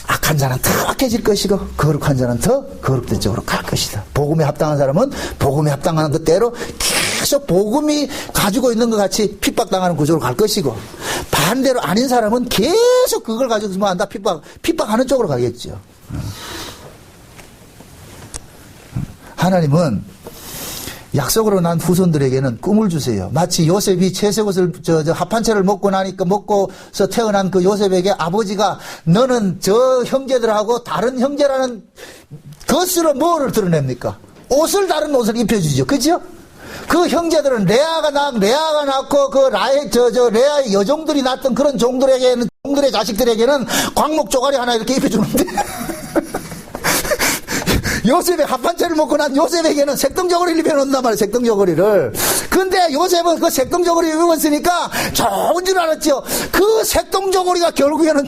악한 자는 더 악해질 것이고 거룩한 자는 더 거룩된 쪽으로 갈 것이다. 복음에 합당한 사람은 복음에 합당한 것대로 계속 복음이 가지고 있는 것 같이 핍박당하는 구조로 갈 것이고, 반대로 아닌 사람은 계속 그걸 가지고 뭐 한다, 핍박하는 쪽으로 가겠죠. 하나님은 약속으로 난 후손들에게는 꿈을 주세요. 마치 요셉이 채색옷을 합한채를 먹고서 태어난 그 요셉에게 아버지가 너는 저 형제들하고 다른 형제라는 것으로 뭐를 드러냅니까? 다른 옷을 입혀주죠. 그죠? 그 형제들은 레아가 낳고 그 레아의 여종들이 낳았던 그런 종들의 자식들에게는 광목 쪼가리 하나 이렇게 입혀주는데 요셉의 합판채를 먹고 난 요셉에게는 색동저고리를 입혀놓는단 말이에요. 색동저고리를. 근데 요셉은 그 색동저고리 입었으니까 좋은 줄 알았죠. 그 색동저고리가 결국에는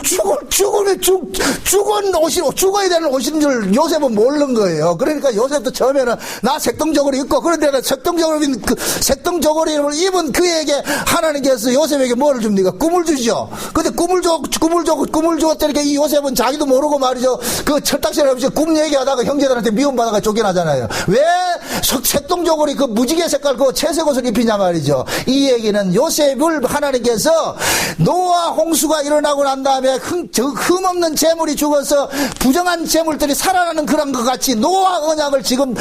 죽어야 되는 옷인 줄 요셉은 모르는 거예요. 그러니까 요셉도 처음에는 나 색동저고리 입고, 그런데 색동저고리를 입은 그에게 하나님께서 요셉에게 뭐를 줍니까? 꿈을 주죠. 근데 꿈을 주었다니까 이 요셉은 자기도 모르고 말이죠. 그 철딱선이 없이 꿈 얘기하다가 형제들한테 미움받아가 쫓겨나잖아요. 왜 색동저고리 그 무지개 색깔 그 채색 옷을 입히냐 말이죠. 이 얘기는 요셉을 하나님께서 노아 홍수가 일어나고 난 다음에 흠없는 재물이 죽어서 부정한 재물들이 살아나는 그런 것 같이 노아 언약을 지금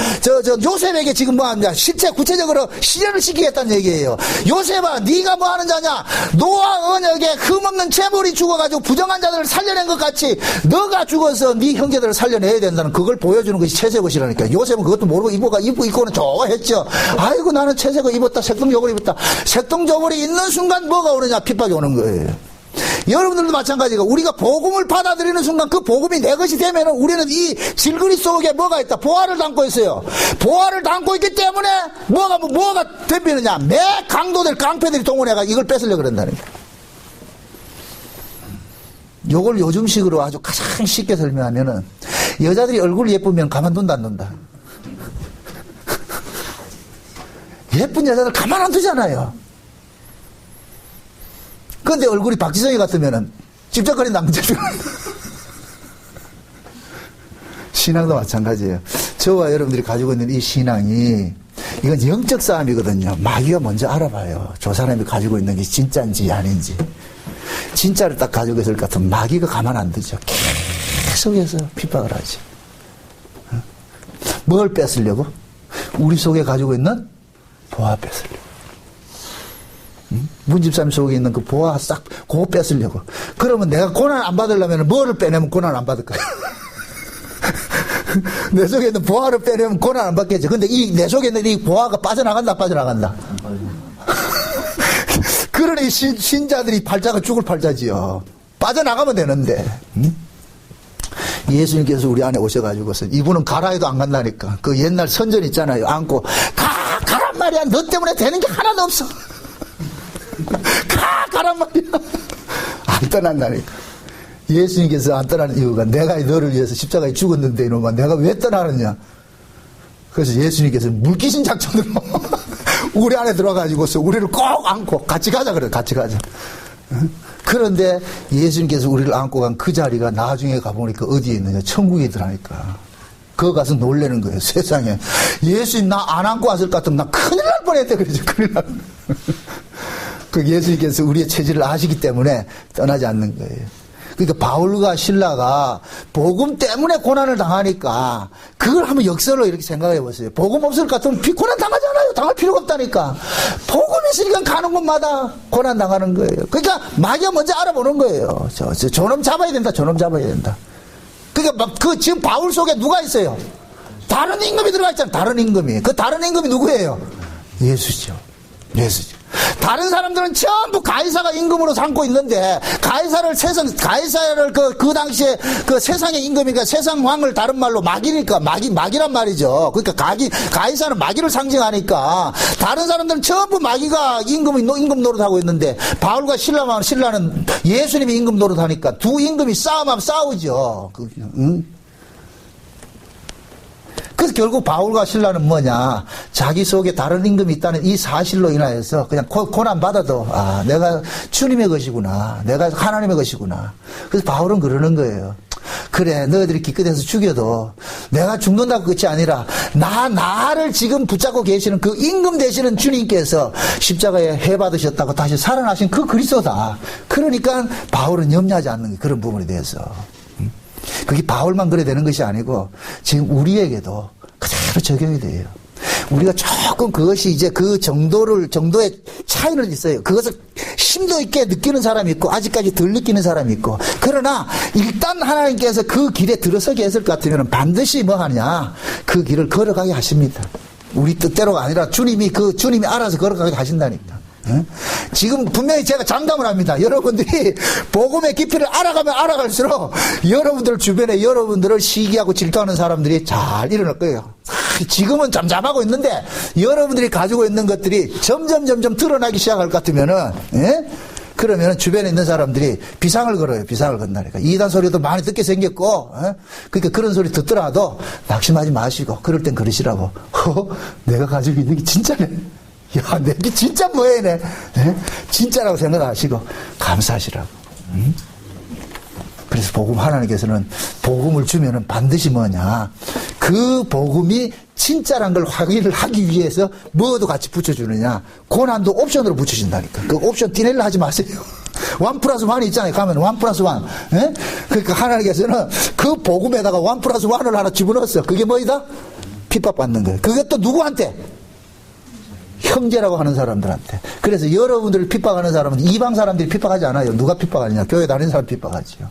요셉에게 지금 뭐 합니까? 실제 구체적으로 실현을 시키겠다는 얘기예요. 요셉아, 네가 뭐 하는 자냐? 노아 언약에 흠없는 재물이 죽어가지고 부정한 자들을 살려낸 것 같이 너가 죽어서 네 형제들을 살려내야 된다는 그걸 보여주는 것이 채색옷이라니까. 요셉은 그것도 모르고 입고는 좋아했죠. 아이고 나는 채색옷 입었다, 색동저고리 입었다. 색동저고리 있는 순간 뭐가 오느냐? 핍박이 오는 거예요. 여러분들도 마찬가지고 우리가 복음을 받아들이는 순간 그 복음이 내 것이 되면은 우리는 이 질그리 속에 뭐가 있다? 보화를 담고 있어요. 보화를 담고 있기 때문에 뭐가 덤비느냐? 매 강도들, 깡패들이 동원해가 이걸 뺏으려고 그런다는 거예요. 요걸 요즘식으로 아주 가장 쉽게 설명하면은 여자들이 얼굴이 예쁘면 가만둔다 안 둔다? 예쁜 여자들 가만 안 두잖아요. 그런데 얼굴이 박지성이 같으면은 찝쩍거린다 안 찝쩍거린다. 신앙도 마찬가지예요. 저와 여러분들이 가지고 있는 이 신앙이 이건 영적 싸움이거든요. 마귀가 먼저 알아봐요. 저 사람이 가지고 있는 게 진짜인지 아닌지. 진짜를 딱 가지고 있을 것 같으면 마귀가 가만 안 두죠. 계속해서 핍박을 하지. 뭘 뺏으려고? 우리 속에 가지고 있는 보화 뺏으려고. 문집사님 속에 있는 그 보화 싹 그거 뺏으려고. 그러면 내가 고난 안 받으려면 뭐를 빼내면 고난 안 받을 거야? 내 속에 있는 보화를 빼내면 고난 안 받겠지. 근데 내 속에 있는 이 보화가 빠져나간다? 그러니 신자들이 팔자가 죽을 팔자지요. 빠져나가면 되는데. 예수님께서 우리 안에 오셔가지고서 이분은 가라 해도 안 간다니까. 그 옛날 선전 있잖아요. 안고 가란 말이야. 너 때문에 되는 게 하나도 없어. 가란 말이야. 안 떠난다니까. 예수님께서 안 떠나는 이유가 내가 너를 위해서 십자가에 죽었는데 이놈아 내가 왜 떠나느냐. 그래서 예수님께서 물귀신 작전으로 우리 안에 들어가지고서 우리를 꼭 안고 같이 가자 그래. 같이 가자. 그런데 예수님께서 우리를 안고 간 그 자리가 나중에 가보니까 어디에 있느냐. 천국에 있더라니까. 그거 가서 놀라는 거예요. 세상에. 예수님 나 안 안고 왔을 것 같으면 나 큰일 날 뻔했대. 그러죠. 큰일 날 그 예수님께서 우리의 체질을 아시기 때문에 떠나지 않는 거예요. 그러니까 바울과 신라가 복음 때문에 고난을 당하니까 그걸 한번 역설로 이렇게 생각해 보세요. 복음 없을 것 같으면 고난 당하잖아요. 당할 필요가 없다니까. 복음 있으니까 가는 곳마다 고난 당하는 거예요. 그러니까 마귀가 먼저 알아보는 거예요. 저놈 잡아야 된다. 저놈 잡아야 된다. 그러니까 지금 바울 속에 누가 있어요? 다른 임금이 들어가 있잖아요. 다른 임금이. 그 다른 임금이 누구예요? 예수죠. 다른 사람들은 전부 가이사가 임금으로 삼고 있는데 가이사를 그 당시에 그 세상의 임금이니까 세상 왕을 다른 말로 마귀니까 마귀란 말이죠. 그러니까 가이사는 마귀를 상징하니까 다른 사람들은 전부 마귀가 임금 노릇하고 있는데 바울과 신라는 예수님이 임금 노릇하니까 두 임금이 싸우면 싸우죠. 그래서 결국 바울과 신라는 뭐냐, 자기 속에 다른 임금이 있다는 이 사실로 인하여서 그냥 고난 받아도 내가 주님의 것이구나, 내가 하나님의 것이구나. 그래서 바울은 그러는 거예요. 그래, 너희들이 기껏해서 죽여도 내가 죽는다고 끝이 아니라 나를 지금 붙잡고 계시는 그 임금 되시는 주님께서 십자가에 해받으셨다고 다시 살아나신 그 그리스도다. 그러니까 바울은 염려하지 않는 그런 부분에 대해서. 그게 바울만 그래 되는 것이 아니고 지금 우리에게도 그대로 적용이 돼요. 우리가 조금 그것이 이제 그 정도의 차이는 있어요. 그것을 심도 있게 느끼는 사람이 있고 아직까지 덜 느끼는 사람이 있고. 그러나 일단 하나님께서 그 길에 들어서게 했을 것 같으면 반드시 뭐 하냐, 그 길을 걸어가게 하십니다. 우리 뜻대로가 아니라 주님이 알아서 걸어가게 하신다니까. 지금 분명히 제가 장담을 합니다. 여러분들이 복음의 깊이를 알아가면 알아갈수록 여러분들 주변에 여러분들을 시기하고 질투하는 사람들이 잘 일어날 거예요. 지금은 잠잠하고 있는데 여러분들이 가지고 있는 것들이 점점 드러나기 시작할 것 같으면은, 그러면 주변에 있는 사람들이 비상을 걸어요. 비상을 건다니까. 이단 소리도 많이 듣게 생겼고, 그러니까 그런 소리 듣더라도 낙심하지 마시고, 그럴 땐 그러시라고. 내가 가지고 있는 게 진짜네. 야, 내게 진짜 뭐해네. 진짜라고 생각하시고, 감사하시라고. 그래서 복음 하나님께서는 복음을 주면은 반드시 뭐냐. 그 복음이 진짜란 걸 확인을 하기 위해서 뭐도 같이 붙여주느냐. 고난도 옵션으로 붙여준다니까. 그 옵션 디넬러 하지 마세요. 1+1이 있잖아요. 가면 1+1. 그러니까 하나님께서는 그 복음에다가 1+1을 하나 집어넣었어. 그게 뭐이다? 핍박받는 거예요. 그게 또 누구한테? 형제라고 하는 사람들한테. 그래서 여러분들을 핍박하는 사람은 이방 사람들이 핍박하지 않아요. 누가 핍박하느냐? 교회 다니는 사람 핍박하지요.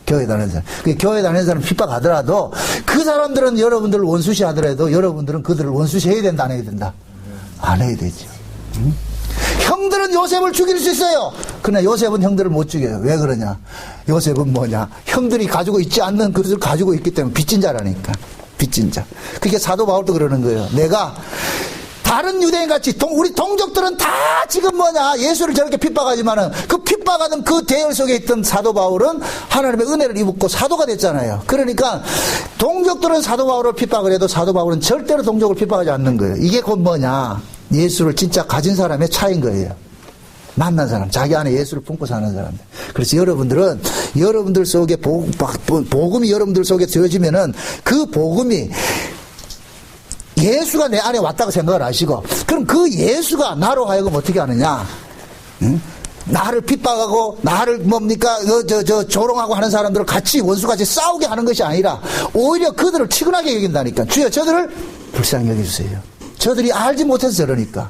교회 다니는 사람. 교회 다니는 사람 핍박하더라도 그 사람들은 여러분들을 원수시 하더라도 여러분들은 그들을 원수시 해야 된다, 안 해야 된다? 안 해야 되죠. 형들은 요셉을 죽일 수 있어요. 그러나 요셉은 형들을 못 죽여요. 왜 그러냐? 요셉은 뭐냐? 형들이 가지고 있지 않는 것을 가지고 있기 때문에 빚진 자라니까. 빚진 자. 그게 사도 바울도 그러는 거예요. 내가 다른 유대인 같이 우리 동족들은 다 지금 뭐냐 예수를 저렇게 핍박하지만은 그 핍박하는 그 대열 속에 있던 사도 바울은 하나님의 은혜를 입고 사도가 됐잖아요. 그러니까 동족들은 사도 바울을 핍박을 해도 사도 바울은 절대로 동족을 픽박하지 않는 거예요. 이게 곧 뭐냐 예수를 진짜 가진 사람의 차이인 거예요. 만난 사람, 자기 안에 예수를 품고 사는 사람들. 그래서 여러분들은 여러분들 속에 복음이 여러분들 속에 되어지면은 그 복음이 예수가 내 안에 왔다고 생각을 하시고, 그럼 그 예수가 나로 하여금 어떻게 하느냐? 응? 나를 핍박하고, 나를 뭡니까, 조롱하고 하는 사람들을 같이 원수같이 싸우게 하는 것이 아니라, 오히려 그들을 치근하게 여긴다니까. 주여, 저들을 불쌍히 여겨주세요. 저들이 알지 못해서 저러니까.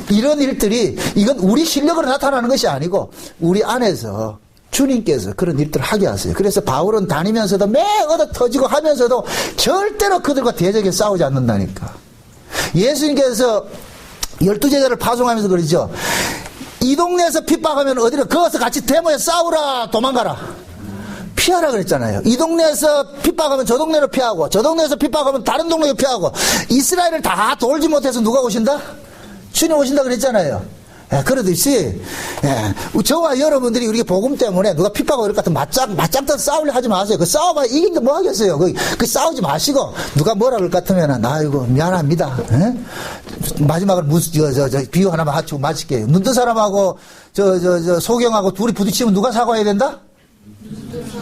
이런 일들이, 이건 우리 실력으로 나타나는 것이 아니고, 우리 안에서 주님께서 그런 일들을 하게 하세요. 그래서 바울은 다니면서도 매 얻어 터지고 하면서도 절대로 그들과 대적에 싸우지 않는다니까. 예수님께서 12제자를 파송하면서 그러죠. 이 동네에서 핍박하면 어디로 거기서 같이 데모에 싸우라, 도망가라. 피하라 그랬잖아요. 이 동네에서 핍박하면 저 동네로 피하고, 저 동네에서 핍박하면 다른 동네로 피하고, 이스라엘을 다 돌지 못해서 누가 오신다? 주님 오신다 그랬잖아요. 예, 그러듯이, 예, 저와 여러분들이 우리 복음 때문에 누가 핍박하고 이럴 것 같으면 맞짱 싸우려 하지 마세요. 그 싸워봐야 이긴데 뭐 하겠어요. 그 싸우지 마시고, 누가 뭐라 그럴 것 같으면, 아이고, 미안합니다. 예? 마지막으로 비유 하나만 하치고 마칠게요. 눈뜬 사람하고, 소경하고 둘이 부딪히면 누가 사과해야 된다?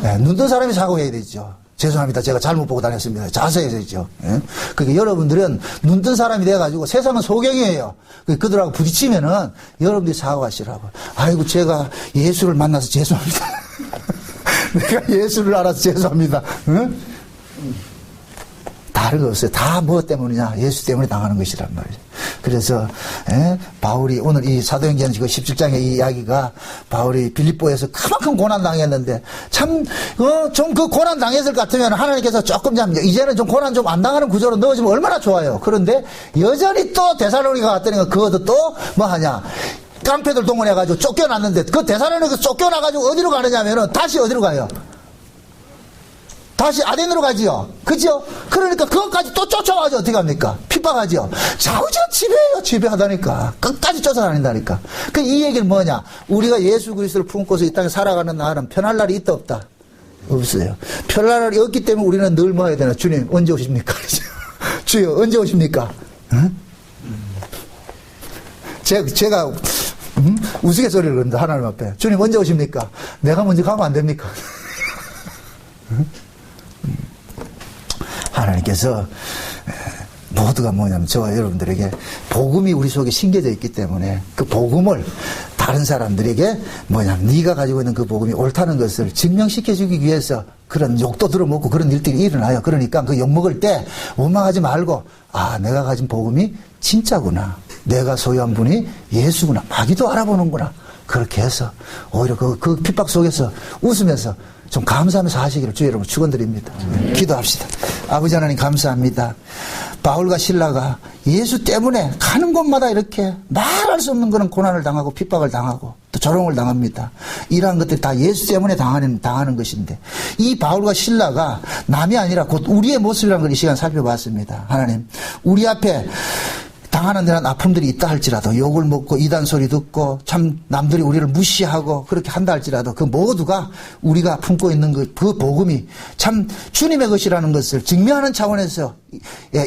예, 눈뜬 사람이 사과해야 되죠. 죄송합니다. 제가 잘못 보고 다녔습니다. 자세히 되죠. 예? 그러니까 여러분들은 눈뜬 사람이 돼가지고 세상은 소경이에요. 그들하고 부딪히면은 여러분들이 사과하시라고. 아이고, 제가 예수를 만나서 죄송합니다. 내가 예수를 알아서 죄송합니다. 응? 다른 거 없어요. 다 뭐 때문이냐? 예수 때문에 당하는 것이란 말이죠. 그래서 바울이 오늘 이 사도행전 17장의 이 이야기가 바울이 빌립보에서 그만큼 고난 당했는데 참 좀 그 고난 당했을 것 같으면 하나님께서 조금 이제는 좀 고난 좀 안 당하는 구조로 넣어주면 얼마나 좋아요. 그런데 여전히 또 데살로니가 갔더니 그것도 또 뭐 하냐? 깡패들 동원해가지고 쫓겨났는데 그 데살로니가 쫓겨나가지고 어디로 가느냐면은 다시 어디로 가요? 다시 아덴으로 가지요. 그죠? 그러니까 그것까지 또 쫓아가지고 어떻게 합니까? 핍박하지요. 좌우지간 지배해요. 지배하다니까. 끝까지 쫓아다닌다니까. 이 얘기는 뭐냐? 우리가 예수 그리스도를 품고서 이 땅에 살아가는 날은 편할 날이 있다 없다? 없어요. 편할 날이 없기 때문에 우리는 늘 뭐 해야 되나? 주님 언제 오십니까? 주여 언제 오십니까? 응? 제가 우스갯소리를 그런다. 하나님 앞에. 주님 언제 오십니까? 내가 먼저 가면 안 됩니까? 응? 하나님께서 모두가 뭐냐면 저와 여러분들에게 복음이 우리 속에 심겨져 있기 때문에 그 복음을 다른 사람들에게 뭐냐면 네가 가지고 있는 그 복음이 옳다는 것을 증명시켜주기 위해서 그런 욕도 들어먹고 그런 일들이 일어나요. 그러니까 그 욕먹을 때 원망하지 말고 내가 가진 복음이 진짜구나. 내가 소유한 분이 예수구나. 마귀도 알아보는구나. 그렇게 해서 오히려 그 핍박 속에서 웃으면서 좀 감사하면서 하시기를 주의 여러분 축원드립니다. 기도합시다. 아버지 하나님 감사합니다. 바울과 실라가 예수 때문에 가는 곳마다 이렇게 말할 수 없는 그런 고난을 당하고 핍박을 당하고 또 조롱을 당합니다. 이러한 것들이 다 예수 때문에 당하는 것인데 이 바울과 실라가 남이 아니라 곧 우리의 모습이라는 걸 이 시간 살펴봤습니다. 하나님 우리 앞에 당하는 이런 아픔들이 있다 할지라도 욕을 먹고 이단 소리 듣고 참 남들이 우리를 무시하고 그렇게 한다 할지라도 그 모두가 우리가 품고 있는 그 복음이 참 주님의 것이라는 것을 증명하는 차원에서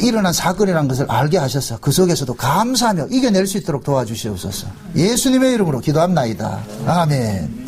일어난 사건이라는 것을 알게 하셔서 그 속에서도 감사하며 이겨낼 수 있도록 도와주시옵소서. 예수님의 이름으로 기도합나이다. 아멘.